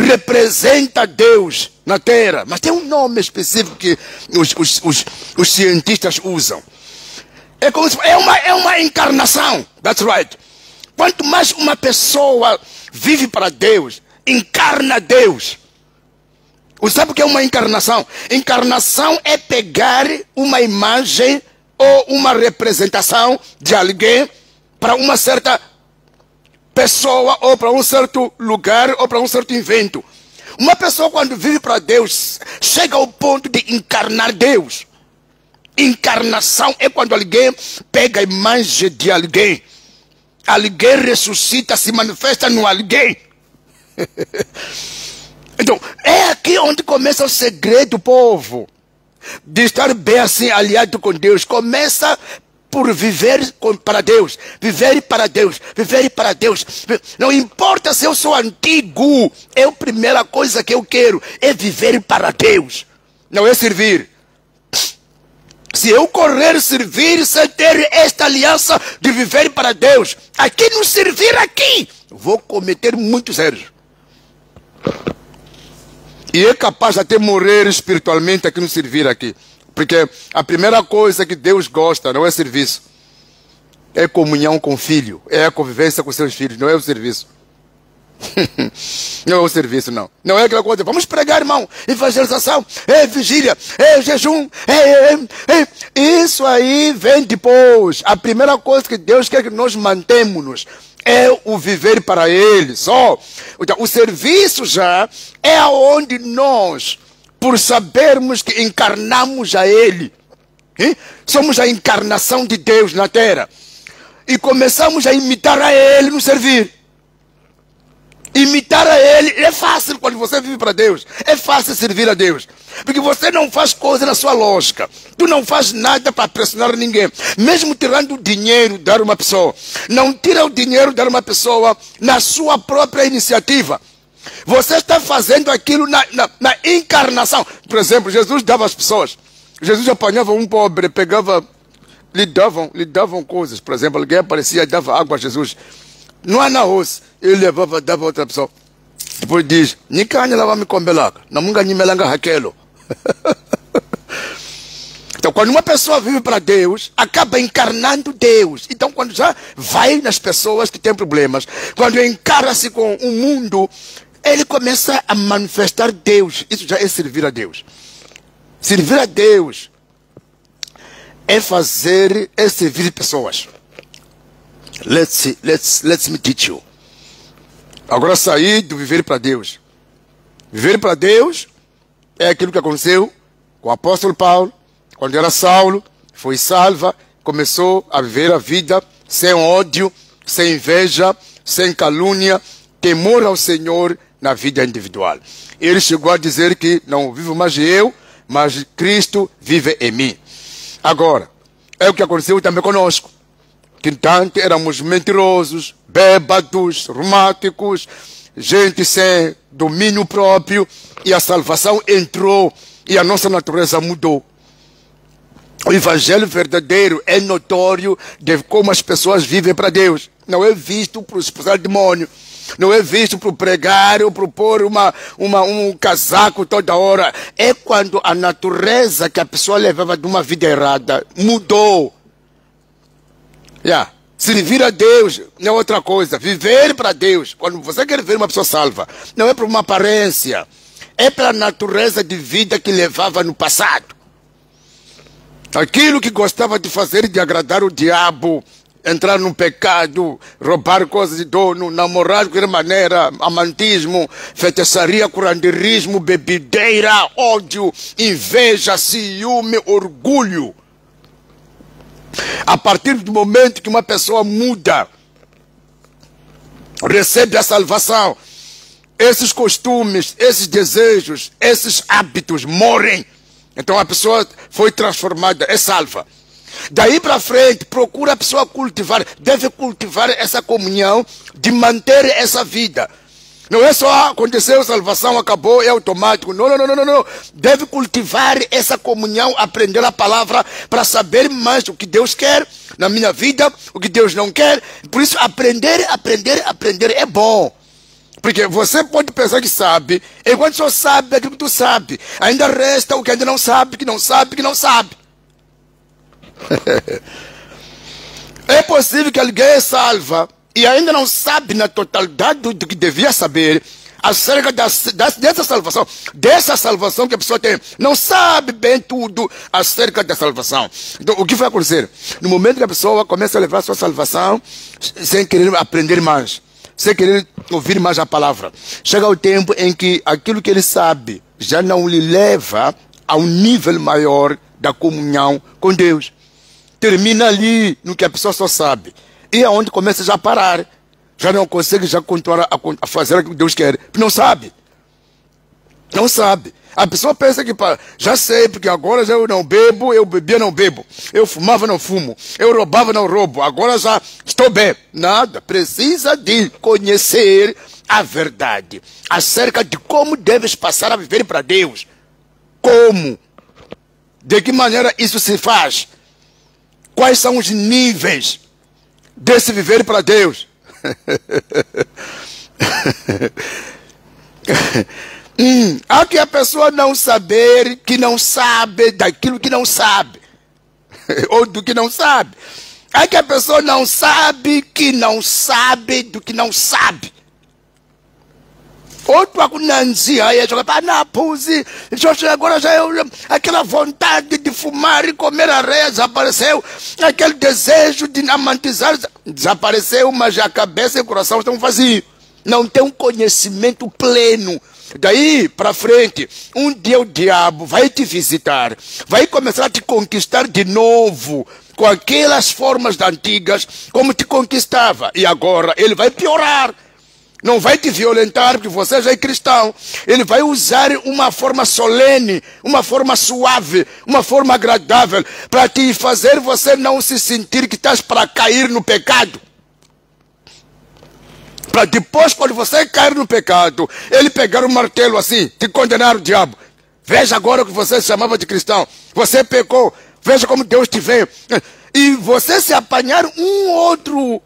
representa Deus na terra, mas tem um nome específico que os cientistas usam. É como se é uma encarnação. That's right. Quanto mais uma pessoa vive para Deus, encarna Deus. Você sabe o que é uma encarnação? Encarnação é pegar uma imagem ou uma representação de alguém para uma certa pessoa, ou para um certo lugar, ou para um certo evento. Uma pessoa quando vive para Deus, chega ao ponto de encarnar Deus. Encarnação é quando alguém pega a imagem de alguém. Alguém ressuscita, se manifesta no alguém. Então, é aqui onde começa o segredo, povo. De estar bem assim, aliado com Deus. Começa por viver para Deus. Viver para Deus. Viver para Deus. Não importa se eu sou antigo. A primeira coisa que eu quero é viver para Deus. Não é servir. Se eu correr servir sem ter esta aliança de viver para Deus, aqui não servir aqui, vou cometer muitos erros. E é capaz de até morrer espiritualmente aqui no servir aqui. Porque a primeira coisa que Deus gosta não é serviço. É comunhão com o filho. É a convivência com seus filhos, não é o serviço. Não é o serviço, não. Não é aquela coisa, vamos pregar, irmão, evangelização, vigília, jejum, Isso aí vem depois. A primeira coisa que Deus quer que nós mantemos é o viver para Ele, só. Então, o serviço já é onde nós, por sabermos que encarnamos a Ele, somos a encarnação de Deus na terra, e começamos a imitar a Ele no servir. Imitar a Ele é fácil quando você vive para Deus. É fácil servir a Deus. Porque você não faz coisa na sua lógica. Tu não faz nada para pressionar ninguém. Mesmo tirando o dinheiro, dar uma pessoa. Não tira o dinheiro, dar uma pessoa na sua própria iniciativa. Você está fazendo aquilo na encarnação. Por exemplo, Jesus dava às pessoas. Jesus apanhava um pobre, pegava, lhe davam coisas. Por exemplo, alguém aparecia e dava água a Jesus. Não há na arroz. Ele levava, dava a outra pessoa. Depois diz, Nikanya lava me combelaca. Namunga nimelanga raquelo. Então, quando uma pessoa vive para Deus, acaba encarnando Deus. Então, quando já vai nas pessoas que têm problemas, quando encara-se com o mundo, ele começa a manifestar Deus. Isso já é servir a Deus. Servir a Deus é servir pessoas. Let's me teach you. Agora sair do viver para Deus. Viver para Deus é aquilo que aconteceu com o apóstolo Paulo, quando era Saulo, foi salvo, começou a viver a vida sem ódio, sem inveja, sem calúnia, temor ao Senhor na vida individual. Ele chegou a dizer que não vivo mais eu, mas Cristo vive em mim. Agora, é o que aconteceu também conosco. Que tanto éramos mentirosos, bêbados, reumáticos, gente sem domínio próprio, e a salvação entrou e a nossa natureza mudou. O evangelho verdadeiro é notório de como as pessoas vivem para Deus. Não é visto por expulsar demônio, não é visto por pregar ou por pôr um casaco toda hora. É quando a natureza que a pessoa levava de uma vida errada mudou. Servir a Deus não é outra coisa. Viver para Deus, quando você quer ver uma pessoa salva, não é por uma aparência, é pela natureza de vida que levava no passado. Aquilo que gostava de fazer, de agradar o diabo, entrar no pecado, roubar coisas de dono, namorar de qualquer maneira, amantismo, feitiçaria, curanderismo, bebedeira, ódio, inveja, ciúme, orgulho. A partir do momento que uma pessoa muda, recebe a salvação, esses costumes, esses desejos, esses hábitos morrem. Então a pessoa foi transformada, é salva. Daí para frente, procura a pessoa cultivar, deve cultivar essa comunhão de manter essa vida. Não é só aconteceu a salvação, acabou, é automático. Não. Deve cultivar essa comunhão, aprender a palavra para saber mais o que Deus quer na minha vida, o que Deus não quer. Por isso, aprender é bom. Porque você pode pensar que sabe, enquanto só sabe aquilo que tu sabe. Ainda resta o que ainda não sabe, que não sabe, que não sabe. É possível que alguém salva e ainda não sabe na totalidade do que devia saber acerca dessa salvação que a pessoa tem. Não sabe bem tudo acerca da salvação. Então, o que vai acontecer? No momento que a pessoa começa a levar a sua salvação sem querer aprender mais, sem querer ouvir mais a palavra. Chega o tempo em que aquilo que ele sabe já não lhe leva a um nível maior da comunhão com Deus. Termina ali no que a pessoa só sabe. E é onde começa já a parar. Já não consegue já continuar a fazer o que Deus quer. Não sabe. Não sabe. A pessoa pensa que já sei, porque agora já eu não bebo, eu bebia, não bebo. Eu fumava, não fumo. Eu roubava, não roubo. Agora já estou bem. Nada. Precisa de conhecer a verdade acerca de como deves passar a viver para Deus. Como? De que maneira isso se faz? Quais são os níveis desse viver para Deus? Há que a pessoa não saber que não sabe daquilo que não sabe. Ou do que não sabe. Há que a pessoa não sabe que não sabe do que não sabe. Outro akunanzia aí, agora já aquela vontade de fumar e comer areia desapareceu, aquele desejo de amantizar desapareceu, mas a cabeça e o coração estão vazios, não tem um conhecimento pleno. Daí para frente, um dia o diabo vai te visitar, vai começar a te conquistar de novo, com aquelas formas antigas, como te conquistava, e agora ele vai piorar. Não vai te violentar, porque você já é cristão. Ele vai usar uma forma solene, uma forma suave, uma forma agradável, para te fazer você não se sentir que estás para cair no pecado. Para depois, quando você cair no pecado, ele pegar o martelo assim, te condenar o diabo. Veja agora o que você chamava de cristão. Você pecou. Veja como Deus te vê. E você se apanhar um outro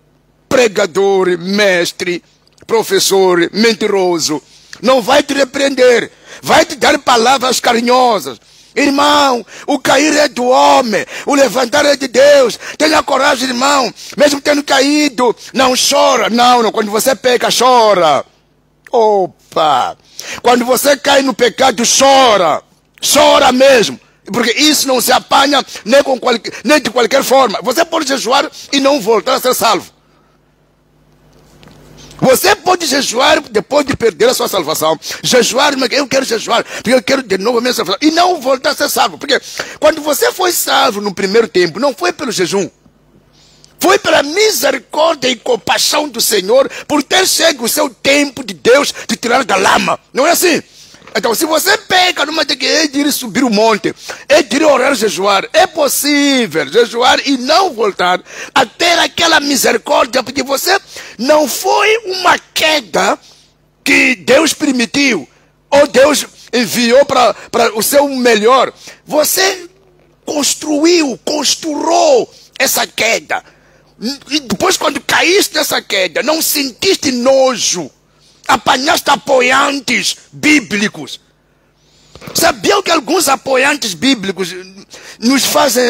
pregador, mestre, professor mentiroso, não vai te repreender, vai te dar palavras carinhosas. Irmão, o cair é do homem, o levantar é de Deus. Tenha coragem, irmão, mesmo tendo caído, não chora. Não, quando você peca, chora. Opa! Quando você cai no pecado, chora. Chora mesmo. Porque isso não se apanha nem de qualquer forma. Você pode jejuar e não voltar a ser salvo. Você pode jejuar depois de perder a sua salvação. Jejuar, mas eu quero jejuar, porque eu quero de novo a minha salvação. E não voltar a ser salvo. Porque quando você foi salvo no primeiro tempo, não foi pelo jejum. Foi pela misericórdia e compaixão do Senhor, por ter chegado o seu tempo de Deus te tirar da lama. Não é assim? Então, se você peca numa de que é de ir subir o monte, é de ir orar, jejuar, é possível jejuar e não voltar a ter aquela misericórdia, porque você não foi uma queda que Deus permitiu, ou Deus enviou para o seu melhor. Você construiu essa queda. E depois, quando caíste nessa queda, não sentiste nojo. Apanhaste apoiantes bíblicos. Sabiam que alguns apoiantes bíblicos nos fazem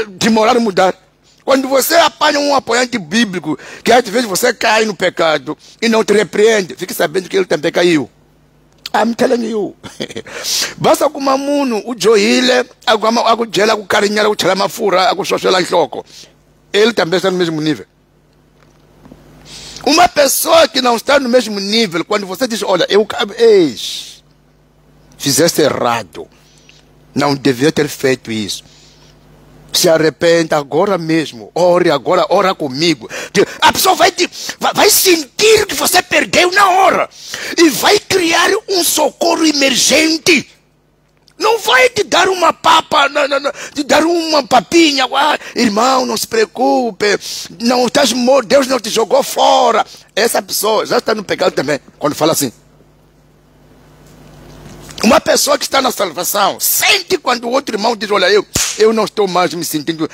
demorar a mudar? Quando você apanha um apoiante bíblico, que às vezes você cai no pecado e não te repreende, fique sabendo que ele também caiu. I'm telling you. Basta alguma muno, o joile, alguma gela, o carinha, o chalamafura, o xoxela em choco. Ele também está no mesmo nível. Uma pessoa que não está no mesmo nível, quando você diz, olha, fizeste errado, não devia ter feito isso, se arrependa agora mesmo, ora comigo. A pessoa vai sentir que você perdeu na hora e vai criar um socorro emergente. Não vai te dar uma papa, te dar uma papinha. Irmão, não se preocupe, não estás morto, Deus não te jogou fora. Essa pessoa já está no pecado também, quando fala assim. Uma pessoa que está na salvação sente quando o outro irmão diz, olha, eu não estou mais me sentindo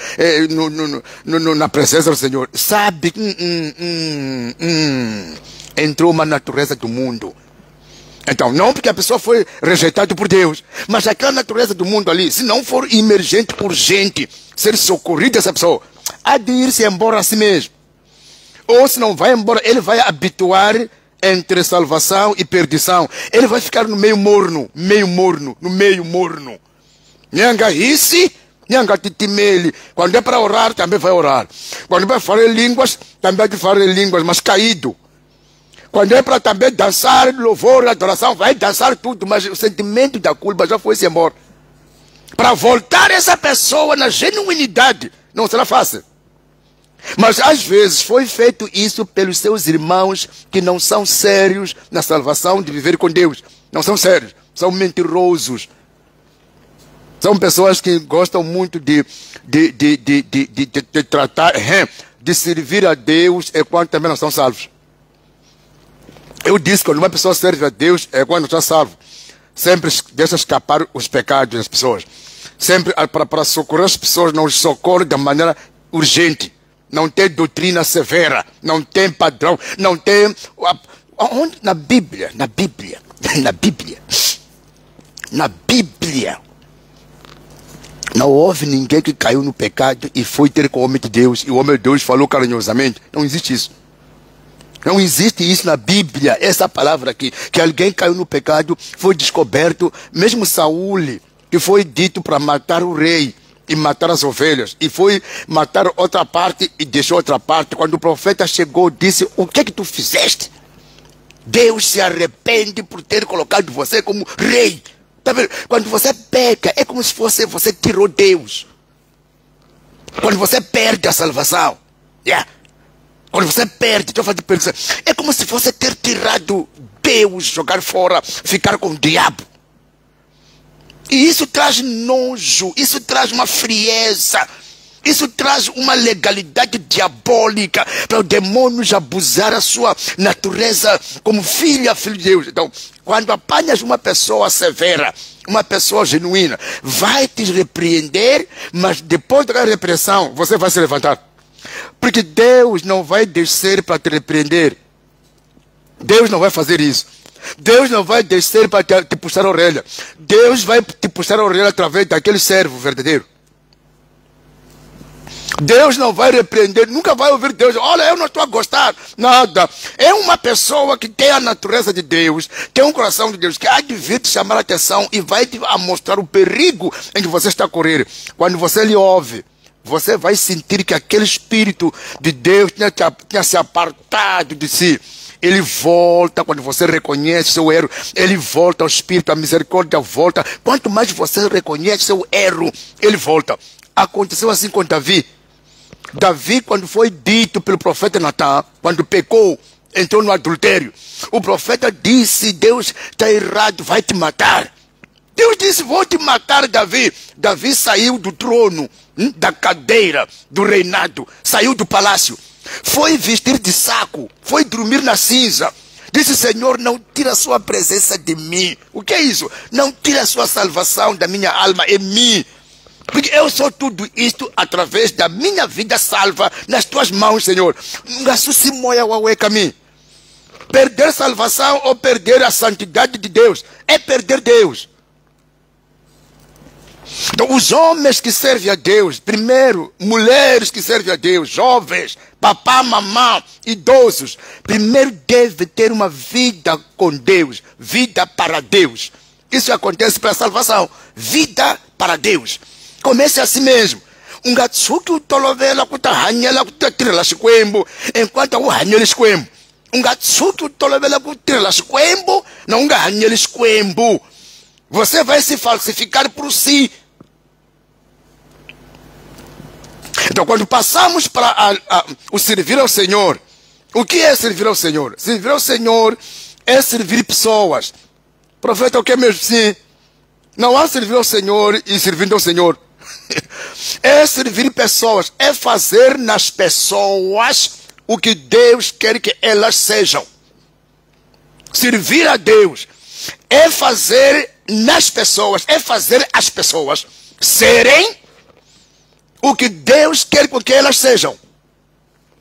na presença do Senhor. Sabe, entrou uma natureza do mundo. Então, não porque a pessoa foi rejeitada por Deus, mas aquela natureza do mundo ali, se não for emergente, urgente, ser socorrida essa pessoa, há de ir-se embora a si mesmo. Ou se não vai embora, ele vai habituar entre salvação e perdição. Ele vai ficar no meio morno. Nhanga isse, nhanga titimele. Quando é para orar, também vai orar. Quando vai falar em línguas, também vai falar em línguas, mas caído. Quando é para também dançar, louvor, adoração, vai dançar tudo, mas o sentimento da culpa já foi-se embora. Para voltar essa pessoa na genuinidade, não será fácil. Mas às vezes foi feito isso pelos seus irmãos que não são sérios na salvação de viver com Deus. Não são sérios, são mentirosos. São pessoas que gostam muito de tratar, de servir a Deus enquanto também não são salvos. Eu disse que quando uma pessoa serve a Deus é quando está salvo. Sempre deixa escapar os pecados das pessoas. Sempre para socorrer as pessoas, não os socorre de maneira urgente. Não tem doutrina severa, não tem padrão, não tem... Onde? Na Bíblia, na Bíblia, na Bíblia. Na Bíblia. Não houve ninguém que caiu no pecado e foi ter com o homem de Deus, e o homem de Deus falou carinhosamente. Não existe isso. Não existe isso na Bíblia, essa palavra aqui, que alguém caiu no pecado, foi descoberto, mesmo Saul, que foi dito para matar o rei e matar as ovelhas, e foi matar outra parte e deixou outra parte. Quando o profeta chegou, disse: o que é que tu fizeste? Deus se arrepende por ter colocado você como rei. Tá vendo? Quando você peca, é como se fosse você tirou Deus. Quando você perde a salvação, quando você perde, é como se fosse ter tirado Deus, jogar fora, ficar com o diabo. E isso traz nojo, isso traz uma frieza, isso traz uma legalidade diabólica para o demônio abusar a sua natureza como filho de Deus. Então, quando apanhas uma pessoa severa, uma pessoa genuína, vai te repreender, mas depois da repreensão, você vai se levantar. Porque Deus não vai descer para te repreender. Deus não vai fazer isso. Deus não vai descer para te puxar a orelha. Deus vai te puxar a orelha através daquele servo verdadeiro. Deus não vai repreender, nunca vai ouvir Deus. Olha, eu não estou a gostar. Nada. É uma pessoa que tem a natureza de Deus, tem um coração de Deus, que há de vir te chamar a atenção e vai te mostrar o perigo em que você está a correr. Quando você lhe ouve, você vai sentir que aquele Espírito de Deus tinha se apartado de si. Ele volta quando você reconhece seu erro. Ele volta ao Espírito, a misericórdia volta. Quanto mais você reconhece seu erro, ele volta. Aconteceu assim com Davi. Davi, quando foi dito pelo profeta Natan, quando pecou, entrou no adultério, o profeta disse: Deus está errado, vai te matar. Deus disse: vou te matar, Davi. Davi saiu do trono, da cadeira, do reinado, saiu do palácio, foi vestir de saco, foi dormir na cinza. Disse: Senhor, não tira a sua presença de mim. O que é isso? Não tira a sua salvação da minha alma em mim. Porque eu sou tudo isto através da minha vida salva nas tuas mãos, Senhor. Perder salvação ou perder a santidade de Deus é perder Deus. Então, os homens que servem a Deus, primeiro, mulheres que servem a Deus, jovens, papá, mamã, idosos, primeiro deve ter uma vida com Deus, vida para Deus. Isso acontece para a salvação, vida para Deus. Comece assim mesmo. Ungatsuki utolovela kutahanyela kutatirela xikwembu enquanto uhanyela xikwembu. Ungatsuki utolovela kutirela xikwembu não ungahanyela xikwembu. Você vai se falsificar por si. Então, quando passamos para o servir ao Senhor, o que é servir ao Senhor? Servir ao Senhor é servir pessoas. Profeta, o que é mesmo? Sim. Não há servir ao Senhor e servindo ao Senhor. É servir pessoas, é fazer nas pessoas o que Deus quer que elas sejam. Servir a Deus é fazer nas pessoas, é fazer as pessoas serem o que Deus quer que elas sejam.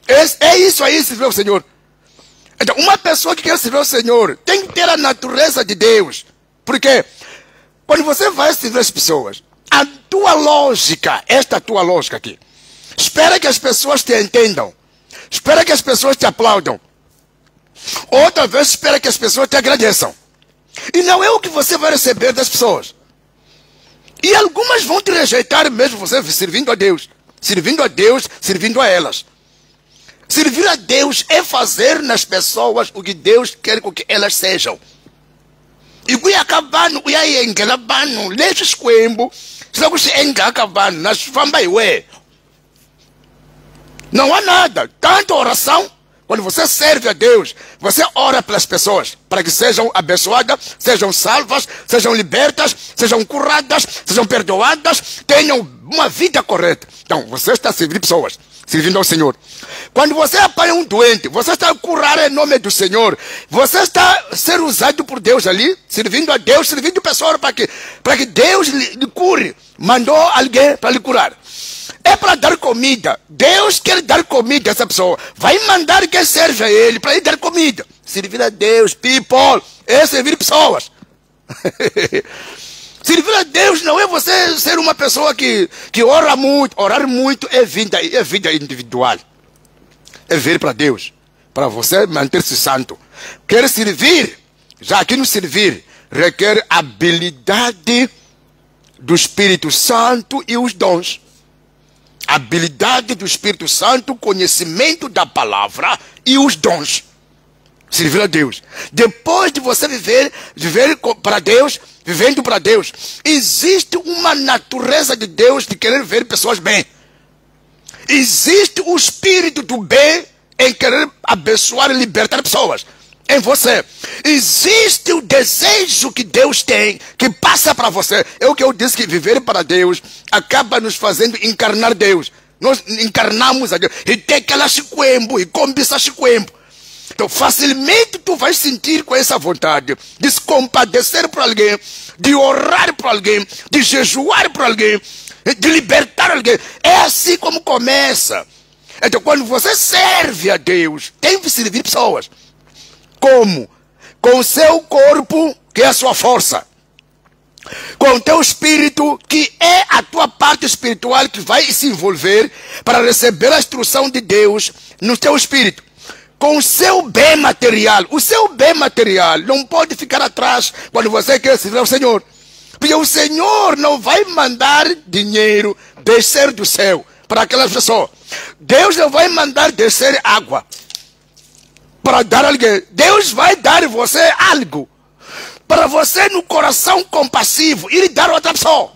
É isso aí, servir ao Senhor. Então, uma pessoa que quer servir ao Senhor tem que ter a natureza de Deus. Porque quando você vai servir as pessoas, a tua lógica, esta tua lógica aqui, espera que as pessoas te entendam, espera que as pessoas te aplaudam, outra vez espera que as pessoas te agradeçam. E não é o que você vai receber das pessoas. E algumas vão te rejeitar mesmo você servindo a Deus, servindo a elas. Servir a Deus é fazer nas pessoas o que Deus quer que elas sejam. E que acabando, e aí engelabano, leite esquembo, se você engacabano, nas famba iwe. Não há nada, tanto oração. Quando você serve a Deus, você ora pelas pessoas, para que sejam abençoadas, sejam salvas, sejam libertas, sejam curadas, sejam perdoadas, tenham uma vida correta. Então, você está servindo pessoas, servindo ao Senhor. Quando você apanha um doente, você está a curar em nome do Senhor. Você está a ser usado por Deus ali, servindo a Deus, servindo pessoas para que Deus lhe cure. Mandou alguém para lhe curar. É para dar comida. Deus quer dar comida a essa pessoa. Vai mandar quem serve a ele para ele dar comida. Servir a Deus, people, é servir pessoas. Servir a Deus não é você ser uma pessoa que ora muito. Orar muito é vida individual. É vir para Deus. Para você manter-se santo. Quer servir, já que no servir requer habilidade do Espírito Santo e os dons. Habilidade do Espírito Santo, conhecimento da palavra e os dons. Servir a Deus. Depois de você viver para Deus, vivendo para Deus, existe uma natureza de Deus de querer ver pessoas bem. Existe o espírito do bem em querer abençoar e libertar pessoas. Em você. Existe o desejo que Deus tem, que passa para você. É o que eu disse, que viver para Deus acaba nos fazendo encarnar Deus. Nós encarnamos a Deus. E tem aquela chiquembo, e combisa chiquembo. Então facilmente tu vais sentir com essa vontade de se compadecer por alguém, de orar por alguém, de jejuar por alguém, de libertar alguém. É assim como começa. Então quando você serve a Deus, tem que servir pessoas. Como? Com o seu corpo, que é a sua força. Com o teu espírito, que é a tua parte espiritual, que vai se envolver para receber a instrução de Deus no teu espírito. Com o seu bem material. O seu bem material não pode ficar atrás quando você quer servir ao Senhor. Porque o Senhor não vai mandar dinheiro descer do céu para aquelas pessoas. Deus não vai mandar descer água para dar a alguém. Deus vai dar a você algo para você, no coração compassivo, ir dar a outra pessoa.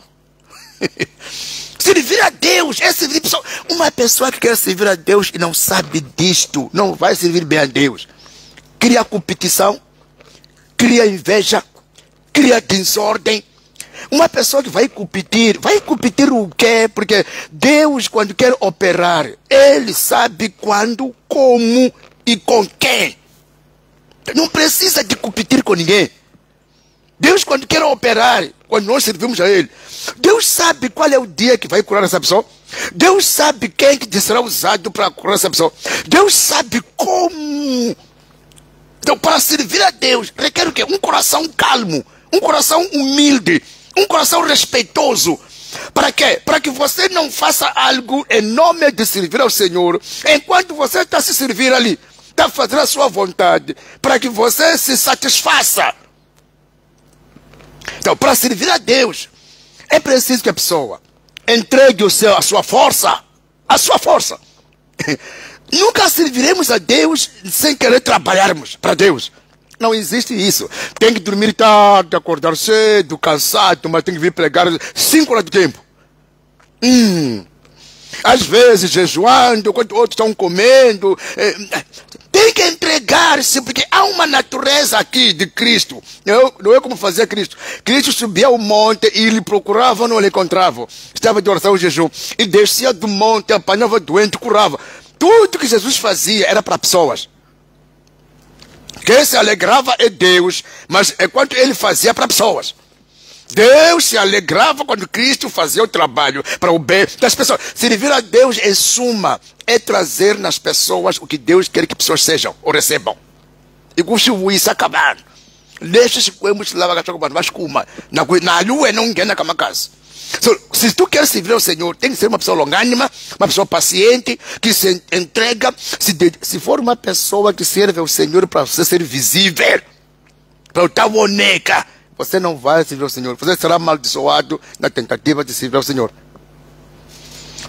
Servir a Deus é servir a pessoa. Uma pessoa que quer servir a Deus e não sabe disto, não vai servir bem a Deus. Cria competição, cria inveja, cria desordem. Uma pessoa que vai competir o quê? Porque Deus, quando quer operar, Ele sabe quando, como e com quem. Não precisa de competir com ninguém. Deus, quando quer operar, quando nós servimos a Ele, Deus sabe qual é o dia que vai curar essa pessoa. Deus sabe quem que será usado para curar essa pessoa. Deus sabe como. Então, para servir a Deus, requer o quê? Um coração calmo, um coração humilde, um coração respeitoso. Para quê? Para que você não faça algo em nome de servir ao Senhor, enquanto você está se servir ali, está fazendo a sua vontade, para que você se satisfaça. Então, para servir a Deus, é preciso que a pessoa entregue a sua força. A sua força. Nunca serviremos a Deus sem querer trabalharmos para Deus. Não existe isso. Tem que dormir tarde, acordar cedo, cansado, mas tem que vir pregar 5 horas de tempo. Às vezes jejuando, quando outros estão comendo. Tem que entregar-se, porque há uma natureza aqui de Cristo. Não é como fazia Cristo. Cristo subia ao monte e ele procurava, não ele encontrava. Estava de oração e jejum. E descia do monte, apanhava doente, curava. Tudo que Jesus fazia era para pessoas. Quem se alegrava é Deus, mas é quanto ele fazia para pessoas. Deus se alegrava quando Cristo fazia o trabalho para o bem das pessoas. Servir a Deus, em suma, é trazer nas pessoas o que Deus quer que pessoas sejam ou recebam. E com isso acabar. Deixa-se coemos lá mas como na lua não ganha na casa. Se tu queres servir ao Senhor, tem que ser uma pessoa longânima, uma pessoa paciente, que se entrega. Se for uma pessoa que serve ao Senhor para você ser visível, para o tal boneca, você não vai servir ao Senhor. Você será amaldiçoado na tentativa de servir ao Senhor.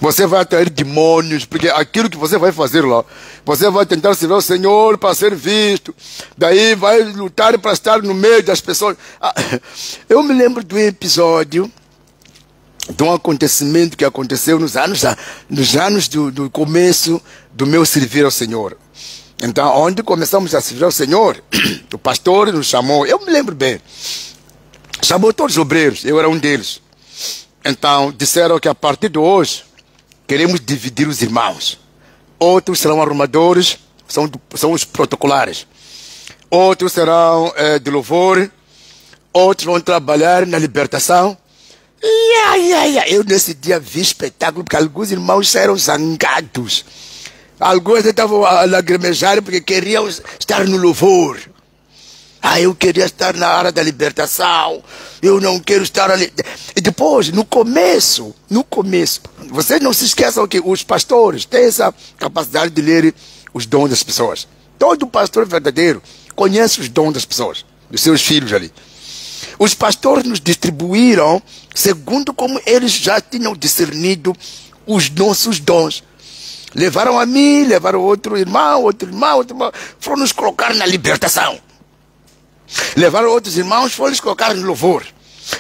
Você vai atrair demônios, porque aquilo que você vai fazer lá, você vai tentar servir ao Senhor para ser visto, daí vai lutar para estar no meio das pessoas. Eu me lembro de um episódio, de um acontecimento que aconteceu nos anos do começo do meu servir ao Senhor. Então, onde começamos a servir ao Senhor, o pastor nos chamou, eu me lembro bem, chamou todos os obreiros, eu era um deles. Então, disseram que a partir de hoje, queremos dividir os irmãos. Outros serão arrumadores, são os protocolares. Outros serão de louvor, outros vão trabalhar na libertação. Eu nesse dia vi espetáculo, porque alguns irmãos eram zangados. Alguns estavam a lagrimejar porque queriam estar no louvor. Eu queria estar na área da libertação. Eu não quero estar ali. E depois, no começo, vocês não se esqueçam que os pastores têm essa capacidade de ler os dons das pessoas. Todo pastor verdadeiro conhece os dons das pessoas, dos seus filhos ali. Os pastores nos distribuíram segundo como eles já tinham discernido os nossos dons. Levaram a mim, levaram outro irmão, foram nos colocar na libertação. Levaram outros irmãos, foram nos colocar no louvor.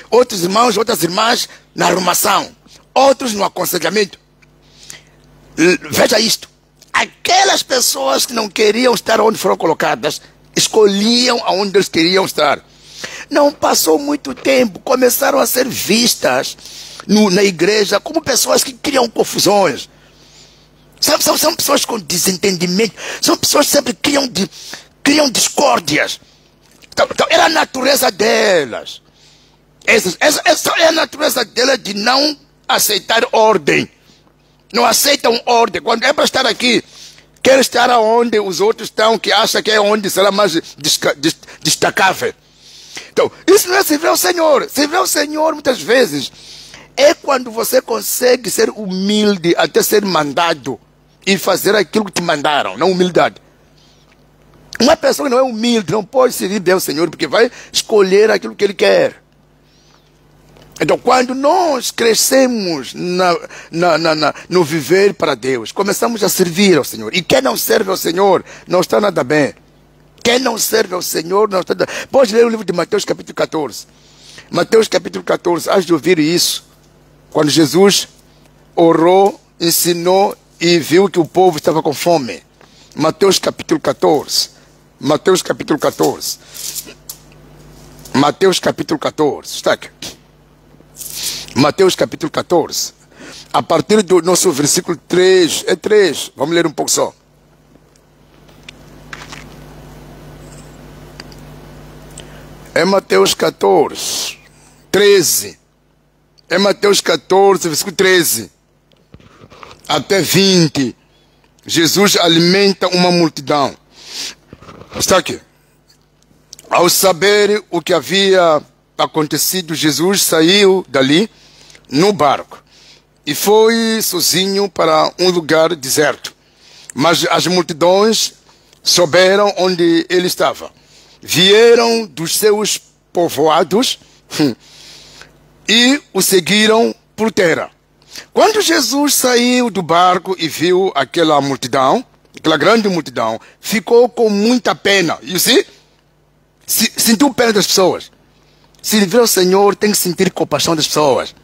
Outros irmãos, outras irmãs na arrumação. Outros no aconselhamento. Veja isto. Aquelas pessoas que não queriam estar onde foram colocadas, escolhiam aonde eles queriam estar. Não passou muito tempo, começaram a ser vistas na igreja como pessoas que criam confusões. São pessoas com desentendimento, são pessoas que sempre criam discórdias. Então, era a natureza delas. Essa é a natureza delas de não aceitar ordem. Não aceitam ordem. Quando é para estar aqui, quer estar onde os outros estão, que acha que é onde será mais destacável. Então, isso não é servir ao Senhor. Servir ao Senhor, muitas vezes, é quando você consegue ser humilde até ser mandado e fazer aquilo que te mandaram, não humildade. Uma pessoa que não é humilde não pode servir bem ao Senhor, porque vai escolher aquilo que Ele quer. Então, quando nós crescemos no viver para Deus, começamos a servir ao Senhor. E quem não serve ao Senhor não está nada bem. Quem não serve ao Senhor não está nada bem. Pode ler o livro de Mateus capítulo 14. Mateus capítulo 14, hás de ouvir isso. Quando Jesus orou, ensinou e viu que o povo estava com fome. Mateus capítulo 14. Mateus capítulo 14. Mateus capítulo 14. Está aqui. Mateus capítulo 14. A partir do nosso versículo 3. É 3. Vamos ler um pouco só. É Mateus 14. 13. É Mateus 14, versículo 13. Até 20. Jesus alimenta uma multidão. Está aqui. Ao saber o que havia acontecido, Jesus saiu dali no barco e foi sozinho para um lugar deserto. Mas as multidões souberam onde ele estava. Vieram dos seus povoados e o seguiram por terra. Quando Jesus saiu do barco e viu aquela multidão, aquela grande multidão, ficou com muita pena. You see? Sentiu pena das pessoas. Servir ao Senhor tem que sentir compaixão das pessoas.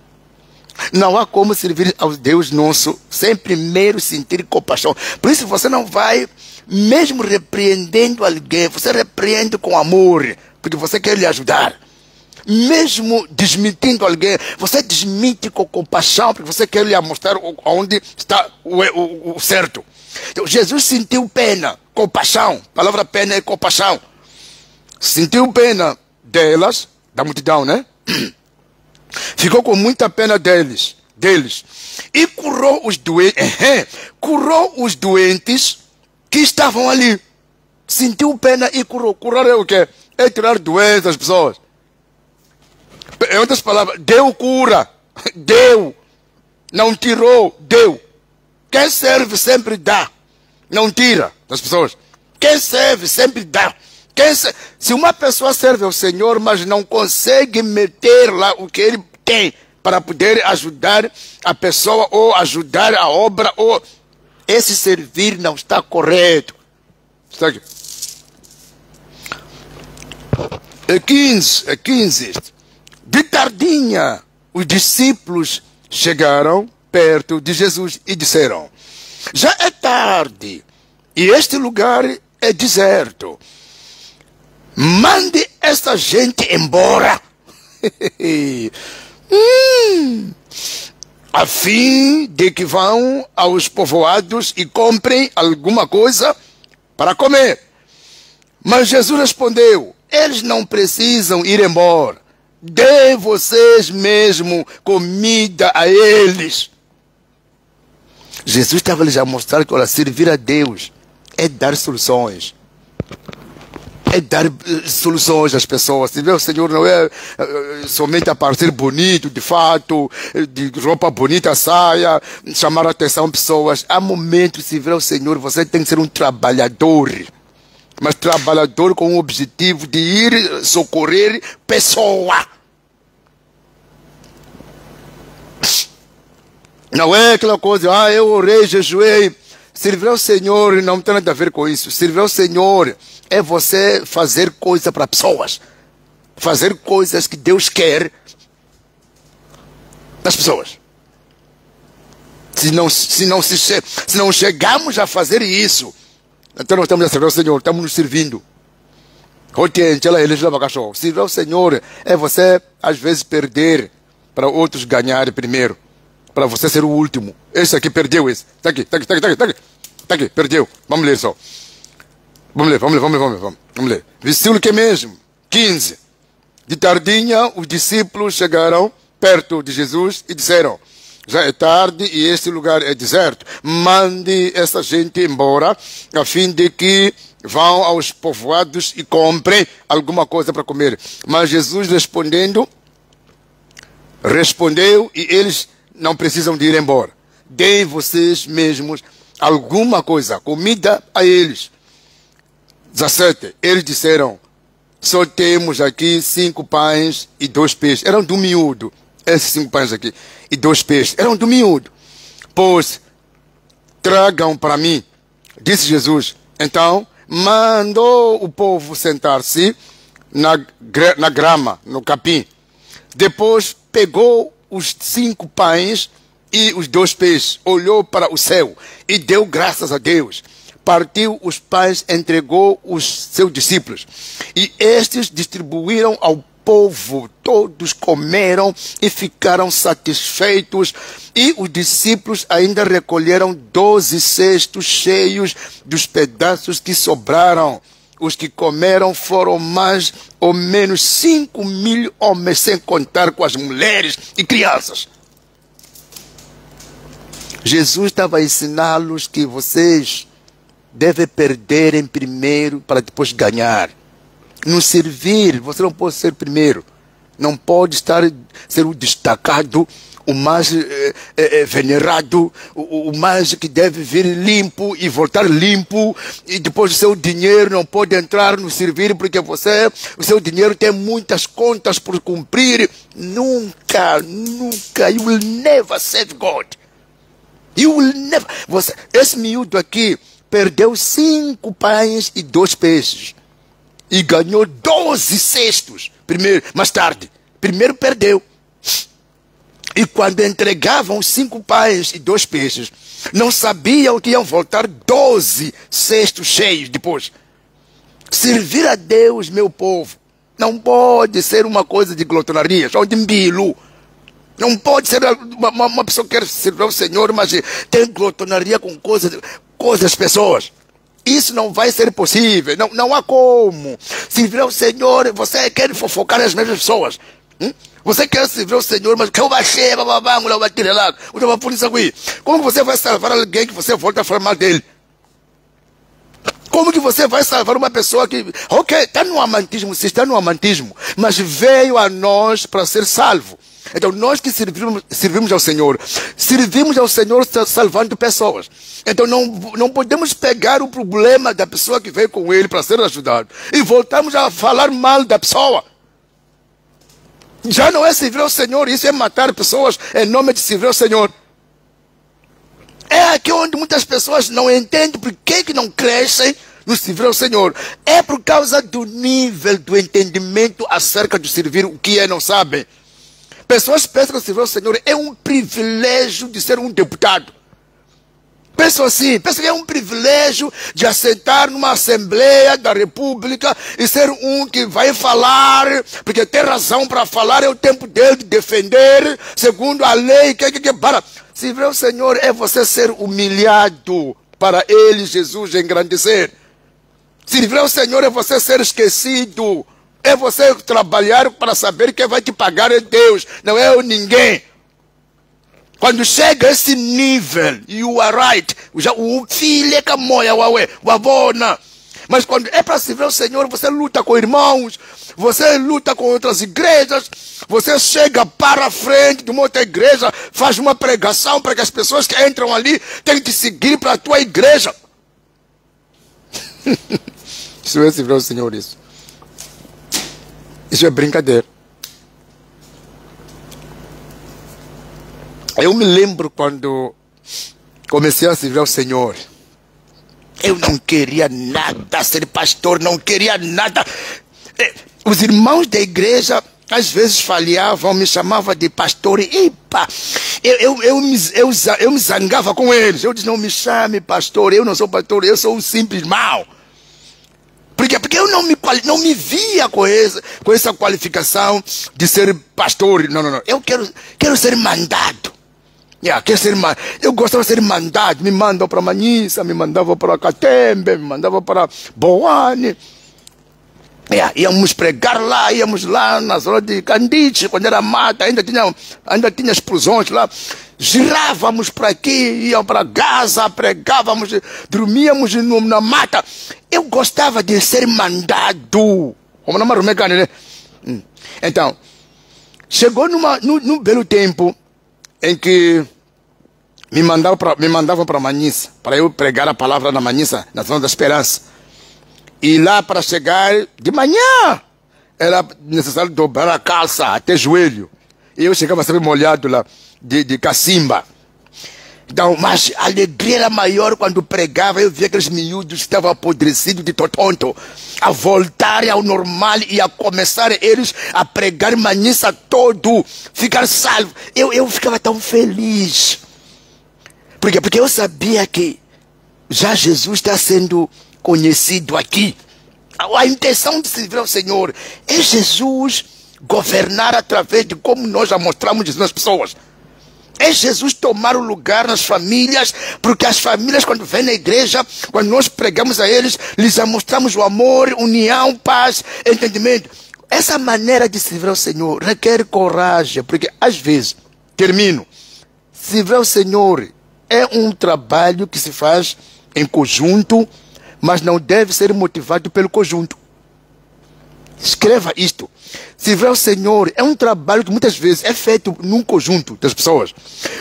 Não há como servir ao Deus nosso sem primeiro sentir compaixão. Por isso você não vai, mesmo repreendendo alguém, você repreende com amor, porque você quer lhe ajudar. Mesmo desmentindo alguém, você desmente com compaixão, porque você quer lhe mostrar onde está o certo. Então, Jesus sentiu pena, compaixão. A palavra pena é compaixão. Sentiu pena delas, da multidão, né? Ficou com muita pena deles. E curou os doentes que estavam ali. Sentiu pena e curou. Curar é o quê? É tirar doenças das pessoas. Em outras palavras, deu cura. Deu. Não tirou, deu. Quem serve sempre dá. Não tira das pessoas. Quem serve sempre dá. Se uma pessoa serve ao Senhor, mas não consegue meter lá o que ele tem para poder ajudar a pessoa ou ajudar a obra, ou esse servir não está correto. Está aqui. É 15. De tardinha, os discípulos chegaram perto de Jesus e disseram: já é tarde e este lugar é deserto. Mande esta gente embora, a fim de que vão aos povoados e comprem alguma coisa para comer. Mas Jesus respondeu: eles não precisam ir embora. Dê vocês mesmo comida a eles. Jesus estava lhes a mostrar que, olha, servir a Deus é dar soluções. É dar soluções às pessoas. Servir ao Senhor não é somente aparecer bonito, de fato, de roupa bonita, saia, chamar a atenção pessoas. Há momentos de servir ao Senhor, você tem que ser um trabalhador. Mas trabalhador com o objetivo de ir socorrer pessoa. Não é aquela coisa, eu orei, jejuei. Servir ao Senhor não tem nada a ver com isso. Servir ao Senhor é você fazer coisa para pessoas. Fazer coisas que Deus quer das pessoas. Se não chegamos a fazer isso, então nós estamos a servir ao Senhor, estamos nos servindo. Servir ao Senhor é você, às vezes, perder para outros ganharem primeiro. Para você ser o último. Esse aqui perdeu esse. Está aqui, está aqui, está aqui, está aqui. Está aqui, perdeu. Vamos ler só. Vamos ler. Versículo que é mesmo. 15. De tardinha, os discípulos chegaram perto de Jesus e disseram: já é tarde e este lugar é deserto. Mande essa gente embora, a fim de que vão aos povoados e comprem alguma coisa para comer. Mas Jesus respondeu e eles não precisam de ir embora. Deem vocês mesmos alguma coisa, comida a eles. 17. Eles disseram: só temos aqui 5 pães e 2 peixes. Eram do miúdo. Esses 5 pães aqui e 2 peixes. Eram do miúdo. Pois, tragam para mim, disse Jesus. Então, mandou o povo sentar-se na grama, no capim. Depois, pegou os 5 pães e os 2 peixes, olhou para o céu e deu graças a Deus. Partiu os pães, entregou os seus discípulos. E estes distribuíram ao povo. Todos comeram e ficaram satisfeitos. E os discípulos ainda recolheram 12 cestos cheios dos pedaços que sobraram. Os que comeram foram mais ou menos 5.000 homens, sem contar com as mulheres e crianças. Jesus estava a ensiná-los que vocês devem perder em primeiro para depois ganhar. No servir, você não pode ser primeiro. Não pode ser o destacado, o mais venerado, o mais que deve vir limpo e voltar limpo, e depois o seu dinheiro não pode entrar no servir porque o seu dinheiro tem muitas contas por cumprir. Nunca, you will never serve God. You will never. Esse miúdo aqui perdeu 5 pães e 2 peixes e ganhou 12 cestos. Mais tarde, primeiro perdeu. E quando entregavam 5 pães e 2 peixes, não sabiam que iam voltar 12 cestos cheios depois. Servir a Deus, meu povo, não pode ser uma coisa de glotonaria, só de mbilo. Não pode ser uma pessoa que quer servir ao Senhor, mas tem glotonaria com coisas das pessoas. Isso não vai ser possível, não há como. Servir ao Senhor, você quer fofocar as mesmas pessoas. Você quer servir ao Senhor, mas que eu baixei, como você vai salvar alguém que você volta a falar mal dele? Como que você vai salvar uma pessoa que, ok, está no amantismo, se está no amantismo, mas veio a nós para ser salvo. Então nós que servimos ao Senhor salvando pessoas. Então não podemos pegar o problema da pessoa que veio com ele para ser ajudado e voltamos a falar mal da pessoa. Já não é servir ao Senhor, isso é matar pessoas em nome de servir ao Senhor. É aqui onde muitas pessoas não entendem por que não crescem no servir ao Senhor. É por causa do nível do entendimento acerca de servir o que é, não sabem. Pessoas pensam que servir ao Senhor é um privilégio de ser um deputado. Pensam assim, pensam que é um privilégio de assentar numa Assembleia da República e ser um que vai falar, porque tem razão para falar, é o tempo dele de defender, segundo a lei, para servir ao Senhor é você ser humilhado para Ele, Jesus, engrandecer. Servir ao Senhor é você ser esquecido, é você trabalhar para saber que vai te pagar é Deus, não é o ninguém. Quando chega a esse nível, you are right. Já o filho é camoia, wabona. Mas quando é para servir ao Senhor, você luta com irmãos, você luta com outras igrejas, você chega para a frente de uma outra igreja, faz uma pregação para que as pessoas que entram ali tenham que seguir para a tua igreja. Isso é servir ao Senhor, isso. Isso é brincadeira. Eu me lembro quando comecei a servir ao Senhor. Eu não queria nada ser pastor, não queria nada. Os irmãos da igreja às vezes falhavam, me chamavam de pastor. E epa, eu me zangava com eles. Eu disse, não me chame pastor, eu não sou pastor, eu sou um simples irmão. Por quê? Porque eu não me via com essa qualificação de ser pastor. Não. Eu quero ser mandado. Eu gostava de ser mandado. Me mandam para Manhissa, me mandavam para Catembe, me mandavam para Boane. Íamos pregar lá, íamos lá na zona de Candice, quando era mata, ainda tinha explosões lá. Girávamos para aqui, íamos para Gaza, pregávamos, dormíamos na mata. Eu gostava de ser mandado. Como não né? Então, chegou num belo tempo em que me mandavam para Manhissa, para eu pregar a palavra na Manhissa, na Zona da Esperança. E lá para chegar de manhã, era necessário dobrar a calça até joelho. E eu chegava sempre molhado lá, de cacimba. Então, mas a alegria era maior quando pregava. Eu via aqueles miúdos que estavam apodrecidos de totonto, a voltarem ao normal e a começar eles a pregar Manhissa todo, ficar salvo. Eu ficava tão feliz. Por quê? Porque eu sabia que já Jesus está sendo conhecido aqui. A intenção de servir ao Senhor é Jesus governar através de como nós já mostramos Jesus nas pessoas. É Jesus tomar o lugar nas famílias, porque as famílias quando vêm na igreja, quando nós pregamos a eles, lhes já mostramos o amor, união, paz, entendimento. Essa maneira de servir ao Senhor requer coragem, porque às vezes, termino, servir ao Senhor é um trabalho que se faz em conjunto, mas não deve ser motivado pelo conjunto. Escreva isto. Servir ao Senhor é um trabalho que muitas vezes é feito num conjunto das pessoas,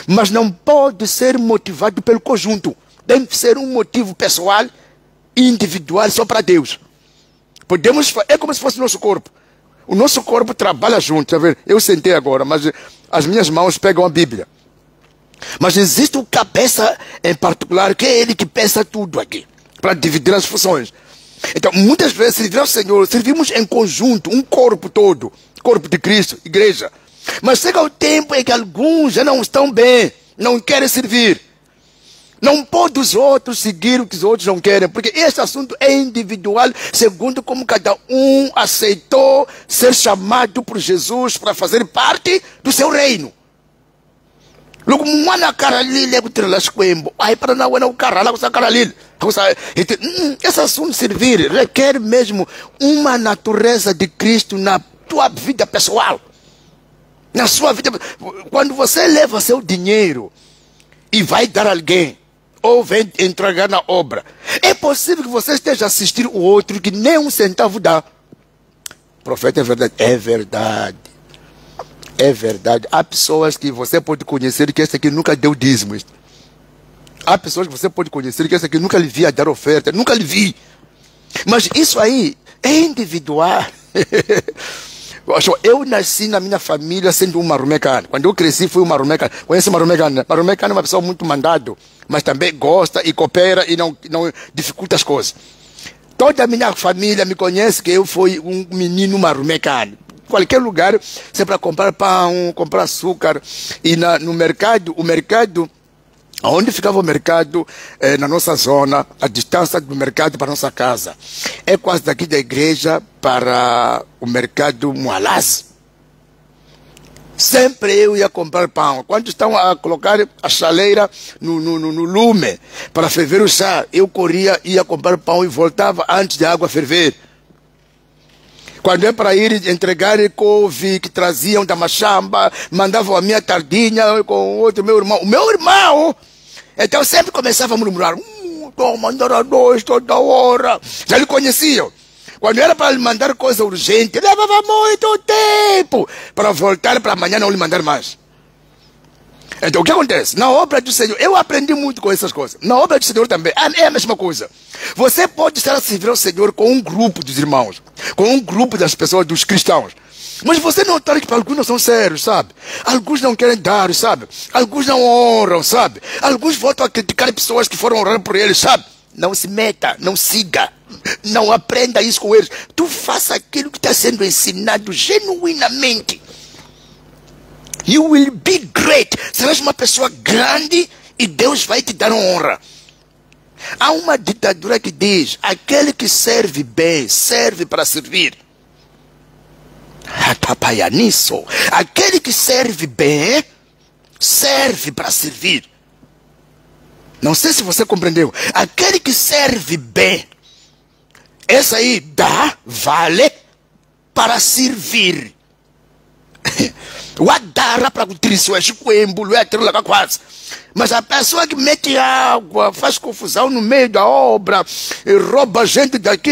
mas não pode ser motivado pelo conjunto. Deve ser um motivo pessoal e individual só para Deus. É como se fosse o nosso corpo. O nosso corpo trabalha junto. Tá vendo? Eu sentei agora, mas as minhas mãos pegam a Bíblia. Mas existe o cabeça em particular, que é ele que pensa tudo aqui, para dividir as funções. Então, muitas vezes, servir ao Senhor, servimos em conjunto, um corpo todo, corpo de Cristo, igreja. Mas chega o tempo em que alguns já não estão bem, não querem servir. Não pode os outros seguir o que os outros não querem, porque este assunto é individual, segundo como cada um aceitou ser chamado por Jesus para fazer parte do seu reino. Logo, mwana caralile é o trelas coembo. Aí para não o caralho com essa caralile. Esse assunto servir requer mesmo uma natureza de Cristo na tua vida pessoal. Na sua vida. Quando você leva seu dinheiro e vai dar a alguém, ou vem entregar na obra, é possível que você esteja assistindo o outro que nem um centavo dá. Profeta, é verdade? É verdade. É verdade. Há pessoas que você pode conhecer que esse aqui nunca deu dízimo. Há pessoas que você pode conhecer que esse aqui nunca lhe via dar oferta. Nunca lhe vi. Mas isso aí é individual. Eu nasci na minha família sendo um maromecano. Quando eu cresci, fui um maromecano. Conhece maromecano? Maromecano é uma pessoa muito mandado, mas também gosta e coopera e não dificulta as coisas. Toda a minha família me conhece que eu fui um menino maromecano. Qualquer lugar, você para comprar pão, comprar açúcar. E no mercado, o mercado, onde ficava o mercado, na nossa zona, a distância do mercado para a nossa casa, é quase daqui da igreja para o mercado Mualaz. Sempre eu ia comprar pão. Quando estão a colocar a chaleira no lume para ferver o chá, eu corria, ia comprar pão e voltava antes da água ferver. Quando é para ir entregar couve que traziam da machamba, mandavam a minha tardinha com outro meu irmão. O meu irmão! Então sempre começava a murmurar. Estou mandando dois toda hora. Já lhe conheciam. Quando era para lhe mandar coisa urgente, levava muito tempo para voltar para amanhã não lhe mandar mais. Então o que acontece? Na obra do Senhor, eu aprendi muito com essas coisas. Na obra do Senhor também é a mesma coisa. Você pode estar a servir ao Senhor com um grupo dos irmãos, com um grupo das pessoas, dos cristãos. Mas você notar que alguns não são sérios, sabe? Alguns não querem dar, sabe? Alguns não honram, sabe? Alguns voltam a criticar pessoas que foram orar por eles, sabe? Não se meta, não siga, não aprenda isso com eles. Tu faça aquilo que está sendo ensinado genuinamente. You will be great. Serás uma pessoa grande e Deus vai te dar honra. Há uma ditadura que diz, aquele que serve bem, serve para servir. Atapaia nisso. Aquele que serve bem, serve para servir. Não sei se você compreendeu. Aquele que serve bem, essa aí dá, vale para servir. Wadara para utilizar o coembulo, quase. Mas a pessoa que mete água, faz confusão no meio da obra, rouba gente daqui,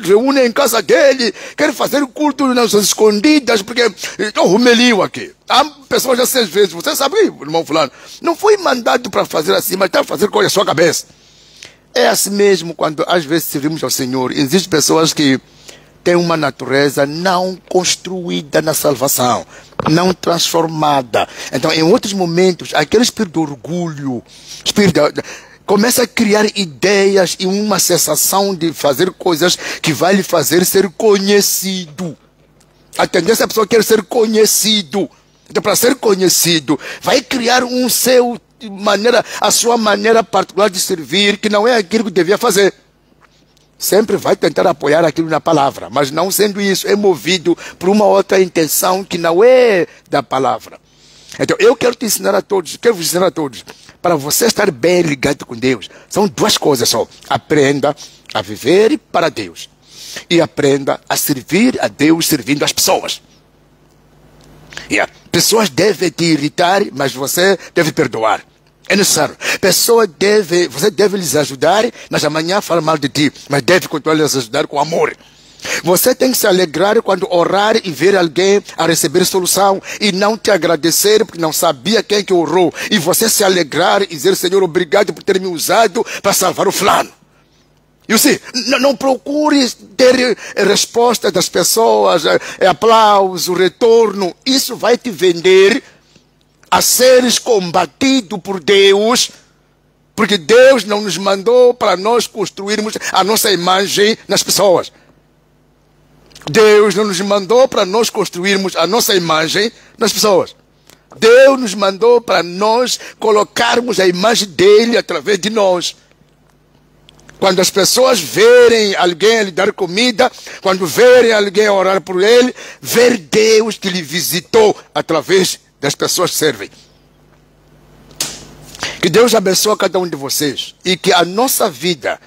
reúne em casa dele, quer fazer culto nas escondidas, porque estou rumelio aqui. Há pessoas já 6 vezes, você sabe, irmão fulano, não foi mandado para fazer assim, mas está a fazer coisa na sua cabeça. É assim mesmo quando às vezes servimos ao Senhor. Existem pessoas que têm uma natureza não construída na salvação, não transformada. Então, em outros momentos, aquele espírito de orgulho, começa a criar ideias e uma sensação de fazer coisas que vai lhe fazer ser conhecido. A tendência é a pessoa quer ser conhecido. Então, para ser conhecido, vai criar a sua maneira particular de servir, que não é aquilo que devia fazer. Sempre vai tentar apoiar aquilo na palavra, mas não sendo isso, é movido por uma outra intenção que não é da palavra. Então, eu quero te ensinar a todos, para você estar bem ligado com Deus, são 2 coisas só. Aprenda a viver para Deus e aprenda a servir a Deus servindo as pessoas. Pessoas devem te irritar, mas você deve perdoar. É necessário. Você deve lhes ajudar, mas amanhã fala mal de ti. Mas deve continuar a lhes ajudar com amor. Você tem que se alegrar quando orar e ver alguém a receber solução e não te agradecer porque não sabia quem que orou. E você se alegrar e dizer, Senhor, obrigado por ter me usado para salvar o fulano. Não procure ter resposta das pessoas, aplauso, retorno. Isso vai te vender a seres combatido por Deus, porque Deus não nos mandou para nós construirmos a nossa imagem nas pessoas. Deus não nos mandou para nós construirmos a nossa imagem nas pessoas. Deus nos mandou para nós colocarmos a imagem dele através de nós. Quando as pessoas verem alguém lhe dar comida, quando verem alguém orar por ele, ver Deus que lhe visitou através das pessoas que servem. Que Deus abençoe cada um de vocês e que a nossa vida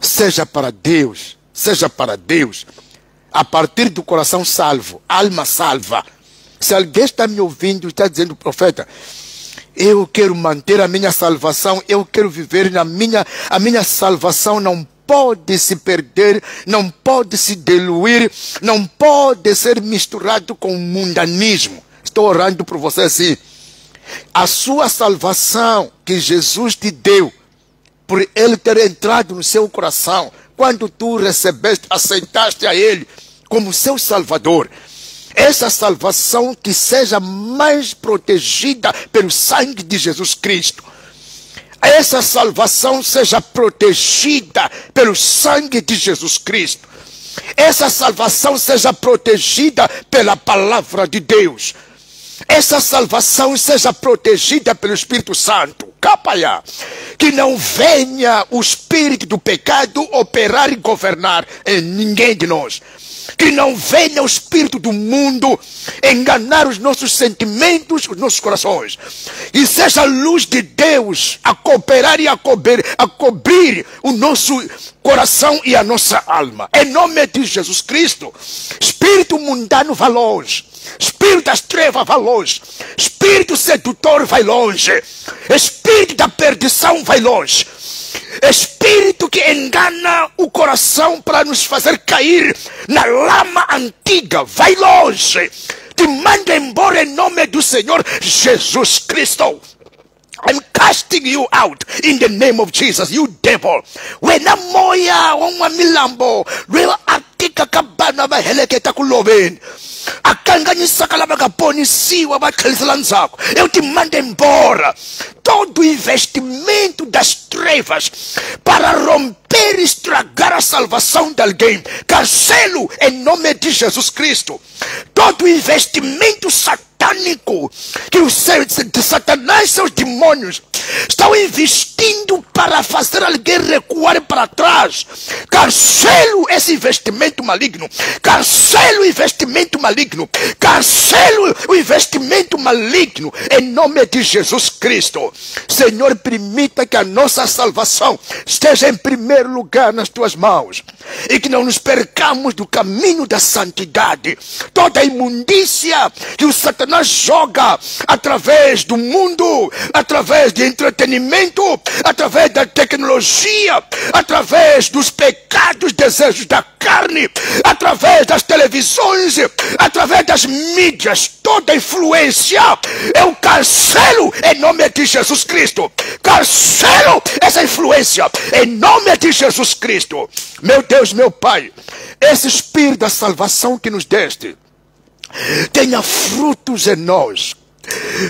seja para Deus, a partir do coração salvo, alma salva. Se alguém está me ouvindo e está dizendo, profeta, eu quero manter a minha salvação, eu quero viver a minha salvação não pode se perder, não pode se diluir, não pode ser misturado com o mundanismo. Estou orando por você assim. A sua salvação que Jesus te deu, por ele ter entrado no seu coração, quando tu recebeste, aceitaste a ele, como seu Salvador. Essa salvação que seja mais protegida pelo sangue de Jesus Cristo. Essa salvação seja protegida pelo sangue de Jesus Cristo. Essa salvação seja protegida pela palavra de Deus. Essa salvação seja protegida pelo Espírito Santo. Capaiá. Que não venha o espírito do pecado operar e governar em ninguém de nós. Que não venha o espírito do mundo enganar os nossos sentimentos, os nossos corações. E seja a luz de Deus a cooperar e a cobrir o nosso coração e a nossa alma. Em nome de Jesus Cristo, espírito mundano vai longe. Espírito das trevas vai longe. Espírito sedutor vai longe. Espírito da perdição vai longe. Espírito que engana o coração para nos fazer cair na lama antiga, vai longe. Te manda embora em nome do Senhor Jesus Cristo. I'm casting you out in the name of Jesus, you devil. Wena moya wa milambo, real atika kabana ba heleketa kuloveni. Akanganyisa kalaba kaponisiwa bakhelisela nzako. Eu te mando embora todo o investimento das trevas para romper e estragar a salvação de alguém. Cancelo em nome de Jesus Cristo todo o investimento satânico que os Satanás e seus demônios estão investindo para fazer alguém recuar para trás. Cancelo esse investimento maligno. Cancelo o investimento maligno. Cancelo o investimento maligno em nome de Jesus Cristo. Senhor, permita que a nossa salvação esteja em primeiro lugar nas tuas mãos e que não nos percamos do caminho da santidade. Toda a imundícia que o Satanás joga através do mundo, através de entretenimento, através da tecnologia, através dos pecados, desejos da carne, através das televisões, através das mídias, toda influência, eu cancelo em nome de Jesus Cristo. Cancelo essa influência em nome de Jesus Cristo. Meu Deus, meu Pai, esse Espírito da salvação que nos deste tenha frutos em nós.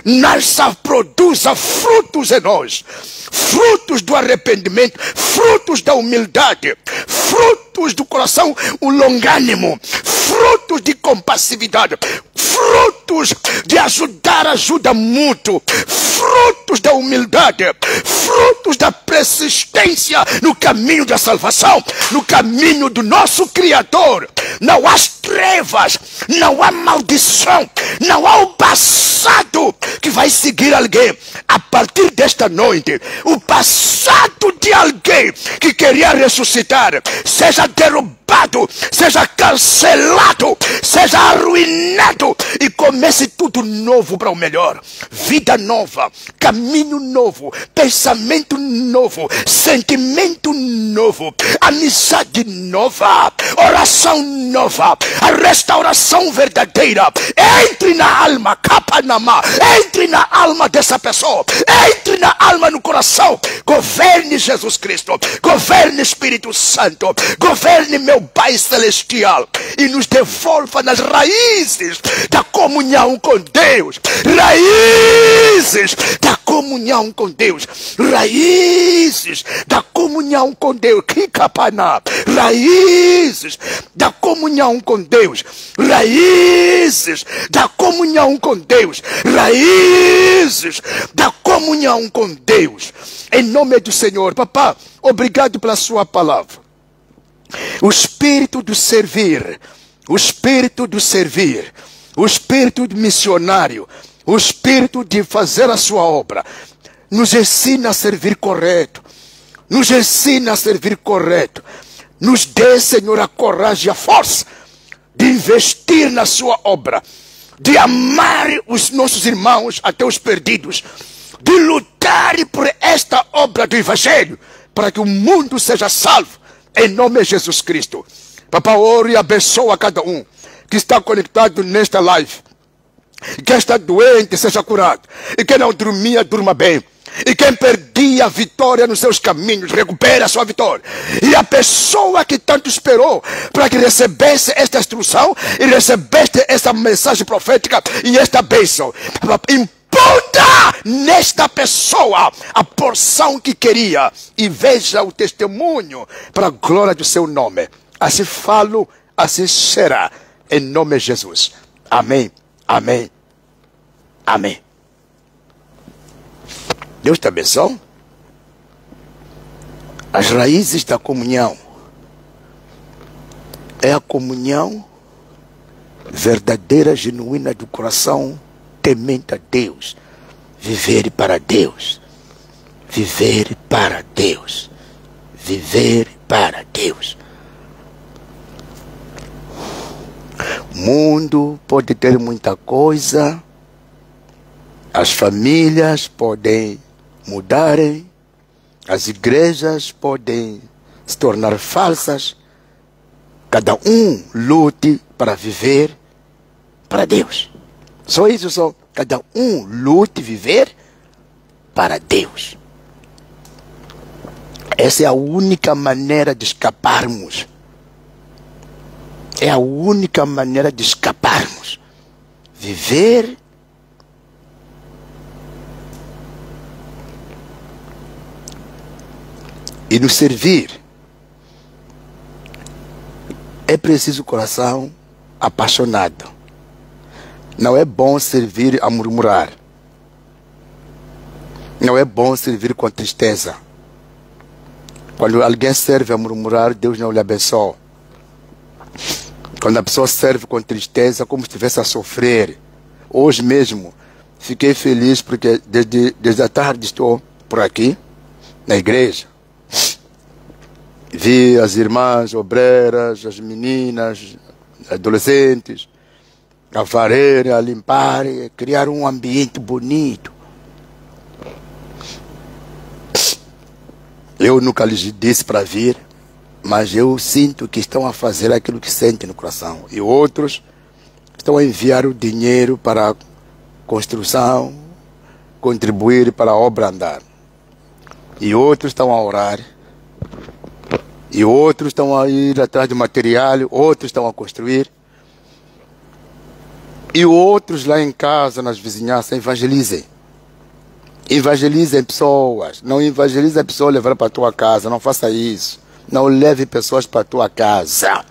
Nasça, produza frutos em nós. Frutos do arrependimento, frutos da humildade, frutos do coração longânimo, frutos de compassividade, frutos de ajuda mútua, frutos da humildade, frutos da persistência no caminho da salvação, no caminho do nosso Criador. Não há trevas, não há maldição, não há o passado que vai seguir alguém. A partir desta noite, o passado de alguém que queria ressuscitar seja derrubado, seja cancelado, seja arruinado e comece tudo novo para o melhor. Vida nova, caminho novo, pensamento novo, sentimento novo, amizade nova, oração nova, a restauração verdadeira. Entre na alma, capanamá, entre na alma dessa pessoa, entre na alma, no coração. Governe Jesus Cristo, governe Espírito Santo, governe meu Pai Celestial e nos devolva nas raízes da comunhão com Deus, raízes da comunhão com Deus, raízes da comunhão com Deus, raízes da comunhão com Deus, raízes da comunhão com Deus, raízes da comunhão com Deus. Em nome do Senhor, Papá, obrigado pela sua palavra. O espírito do servir, o espírito do servir, o espírito do missionário, o espírito de fazer a sua obra, nos ensina a servir correto, nos ensina a servir correto. Nos dê, Senhor, a coragem e a força de investir na sua obra, de amar os nossos irmãos até os perdidos, de lutar por esta obra do Evangelho, para que o mundo seja salvo, em nome de Jesus Cristo. Papai, oro e abençoa cada um que está conectado nesta live. E que está doente seja curado. E que não dormia, durma bem. E quem perdia a vitória nos seus caminhos, recupera a sua vitória. E a pessoa que tanto esperou para que recebesse esta instrução e recebesse essa mensagem profética e esta bênção, imputa nesta pessoa a porção que queria. E veja o testemunho para a glória do seu nome. Assim falo, assim será. Em nome de Jesus. Amém. Amém. Amém. Deus te abençoe. As raízes da comunhão é a comunhão verdadeira, genuína do coração temente a Deus. Viver para Deus. Viver para Deus. Viver para Deus. O mundo pode ter muita coisa, as famílias podem mudarem, as igrejas podem se tornar falsas. Cada um lute para viver para Deus. Só isso só. Cada um lute viver para Deus. Essa é a única maneira de escaparmos. É a única maneira de escaparmos. Viver e nos servir. É preciso coração apaixonado. Não é bom servir a murmurar. Não é bom servir com tristeza. Quando alguém serve a murmurar, Deus não lhe abençoa. Quando a pessoa serve com tristeza, como se estivesse a sofrer. Hoje mesmo, fiquei feliz porque desde a tarde estou por aqui, na igreja. Vi as irmãs obreiras, as meninas, adolescentes, a varrer, a limpar, criar um ambiente bonito. Eu nunca lhes disse para vir, mas eu sinto que estão a fazer aquilo que sentem no coração. E outros estão a enviar o dinheiro para a construção, contribuir para a obra andar. E outros estão a orar. E outros estão a ir atrás de material, outros estão a construir. E outros lá em casa, nas vizinhanças, evangelizem. Evangelizem pessoas. Não evangelize a pessoa levar para a tua casa. Não faça isso. Não leve pessoas para a tua casa.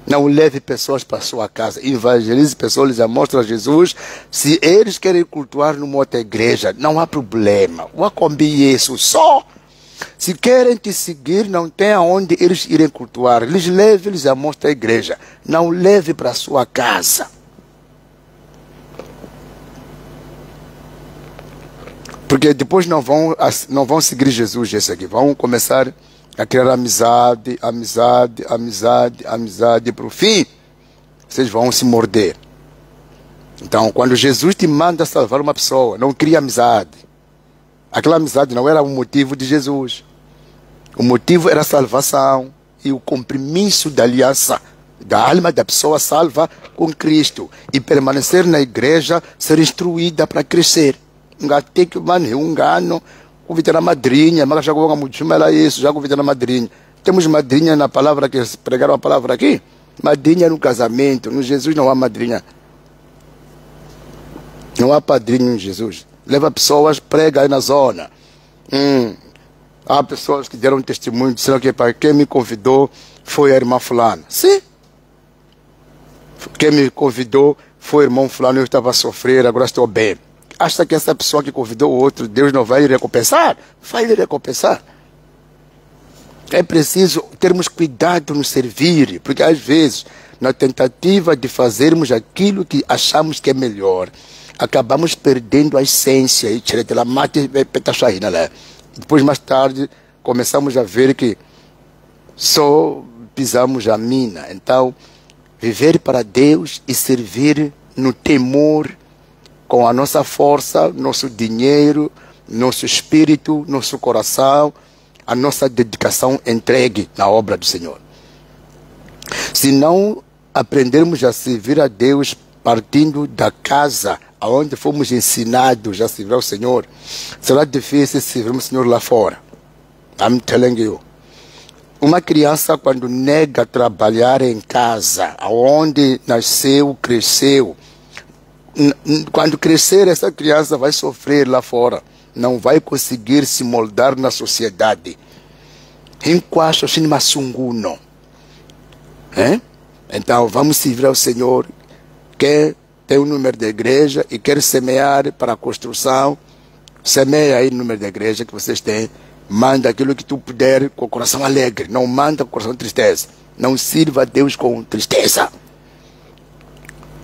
Não leve pessoas para a sua casa. Evangelize pessoas, lhes mostra Jesus. Se eles querem cultuar numa outra igreja, não há problema. O acompanhe isso só. Se querem te seguir, não tem aonde eles irem cultuar. Lhes leve, lhes mostra a igreja. Não leve para a sua casa. Porque depois não vão seguir Jesus, esse aqui. Vão começar a criar amizade. E para o fim, vocês vão se morder. Então, quando Jesus te manda salvar uma pessoa, não cria amizade. Aquela amizade não era o motivo de Jesus. O motivo era a salvação e o compromisso da aliança da alma da pessoa salva com Cristo. E permanecer na igreja, ser instruída para crescer. Tem que convidar a madrinha, mas já isso, já convidar a madrinha. Temos madrinha na palavra que pregaram a palavra aqui. Madrinha no casamento, no Jesus não há madrinha. Não há padrinho em Jesus. Leva pessoas, prega aí na zona. Há pessoas que deram testemunho, disseram que para quem me convidou foi a irmã fulana. Sim. Quem me convidou foi o irmão fulano, eu estava a sofrer, agora estou bem. Acha que essa pessoa que convidou o outro, Deus não vai lhe recompensar? Vai lhe recompensar. É preciso termos cuidado no servir, porque às vezes, na tentativa de fazermos aquilo que achamos que é melhor, acabamos perdendo a essência e depois mais tarde começamos a ver que só pisamos a mina. Então, viver para Deus e servir no temor, com a nossa força, nosso dinheiro, nosso espírito, nosso coração, a nossa dedicação entregue na obra do Senhor. Se não aprendermos a servir a Deus partindo da casa onde fomos ensinados a servir ao Senhor, será difícil servir o Senhor lá fora. I'm telling you. Uma criança, quando nega trabalhar em casa, onde nasceu, cresceu, quando crescer, essa criança vai sofrer lá fora. Não vai conseguir se moldar na sociedade. Então, vamos servir ao Senhor. Quem tem o número da igreja e quer semear para a construção, semeia aí o número da igreja que vocês têm. Manda aquilo que tu puder com o coração alegre. Não manda com o coração de tristeza. Não sirva a Deus com tristeza.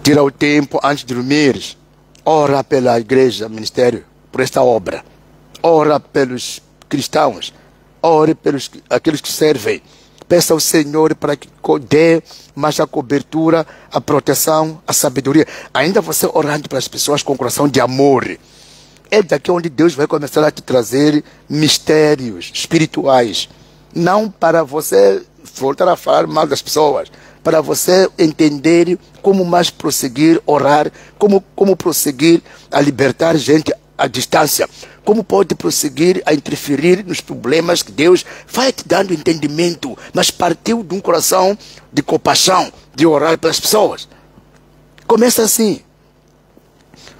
Tira o tempo antes de dormir. Ora pela igreja, ministério, por esta obra. Ora pelos cristãos. Ore pelos aqueles que servem. Peça ao Senhor para que dê mais a cobertura, a proteção, a sabedoria. Ainda você orando para as pessoas com o coração de amor. É daqui onde Deus vai começar a te trazer mistérios espirituais. Não para você voltar a falar mal das pessoas. Para você entender como mais prosseguir, orar. Como prosseguir a libertar gente à distância. Como pode prosseguir a interferir nos problemas que Deus vai te dando entendimento. Mas partiu de um coração de compaixão, de orar pelas pessoas. Começa assim.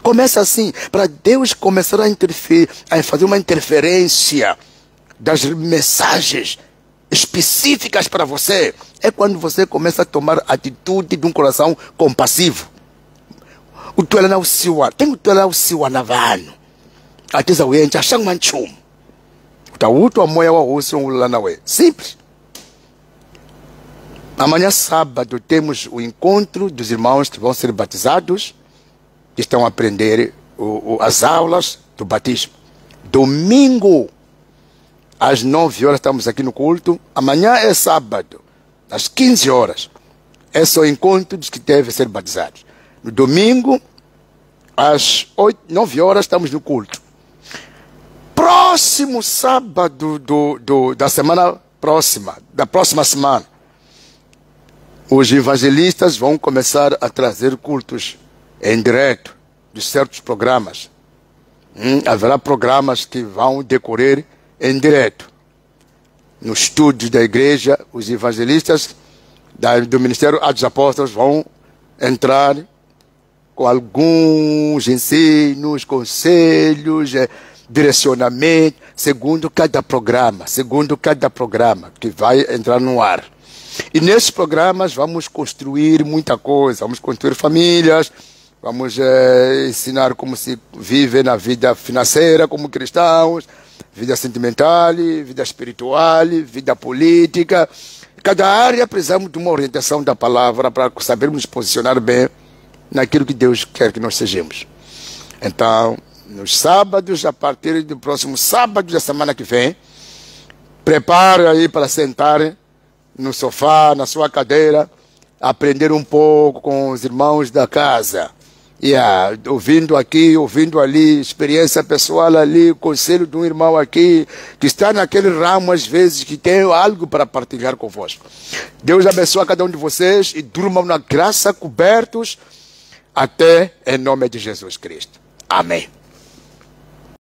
Começa assim, para Deus começar a interferir, a fazer uma interferência das mensagens específicas para você. É quando você começa a tomar atitude de um coração compassivo. O tuela não siwa, tem o tuela o siwa na vano. Atiza o ente achang manchum. O tauto a moia o uso lá na ué. Simples. Amanhã sábado temos o encontro dos irmãos que vão ser batizados. Que estão a aprender as aulas do batismo. Domingo, às 9 horas, estamos aqui no culto. Amanhã é sábado, às 15 horas. Esse é o encontro dos que devem ser batizados. No domingo, às 9 horas, estamos no culto. Próximo sábado da semana próxima, da próxima semana, os evangelistas vão começar a trazer cultos em direto de certos programas. Haverá programas que vão decorrer em direto. No estúdio da igreja, os evangelistas do Ministério dos Apóstolos vão entrar com alguns ensinos, conselhos, direcionamento, segundo cada programa que vai entrar no ar. E nesses programas vamos construir muita coisa, vamos construir famílias, vamos ensinar como se vive na vida financeira como cristãos, vida sentimental, vida espiritual, vida política. Cada área precisamos de uma orientação da palavra para sabermos nos posicionar bem naquilo que Deus quer que nós sejamos. Então, nos sábados, a partir do próximo sábado da semana que vem, prepare aí para sentar no sofá, na sua cadeira, aprender um pouco com os irmãos da casa. Ouvindo aqui, ouvindo ali, experiência pessoal ali, conselho de um irmão aqui, que está naquele ramo às vezes, que tem algo para partilhar convosco. Deus abençoe a cada um de vocês e durmam na graça, cobertos, até em nome de Jesus Cristo. Amém.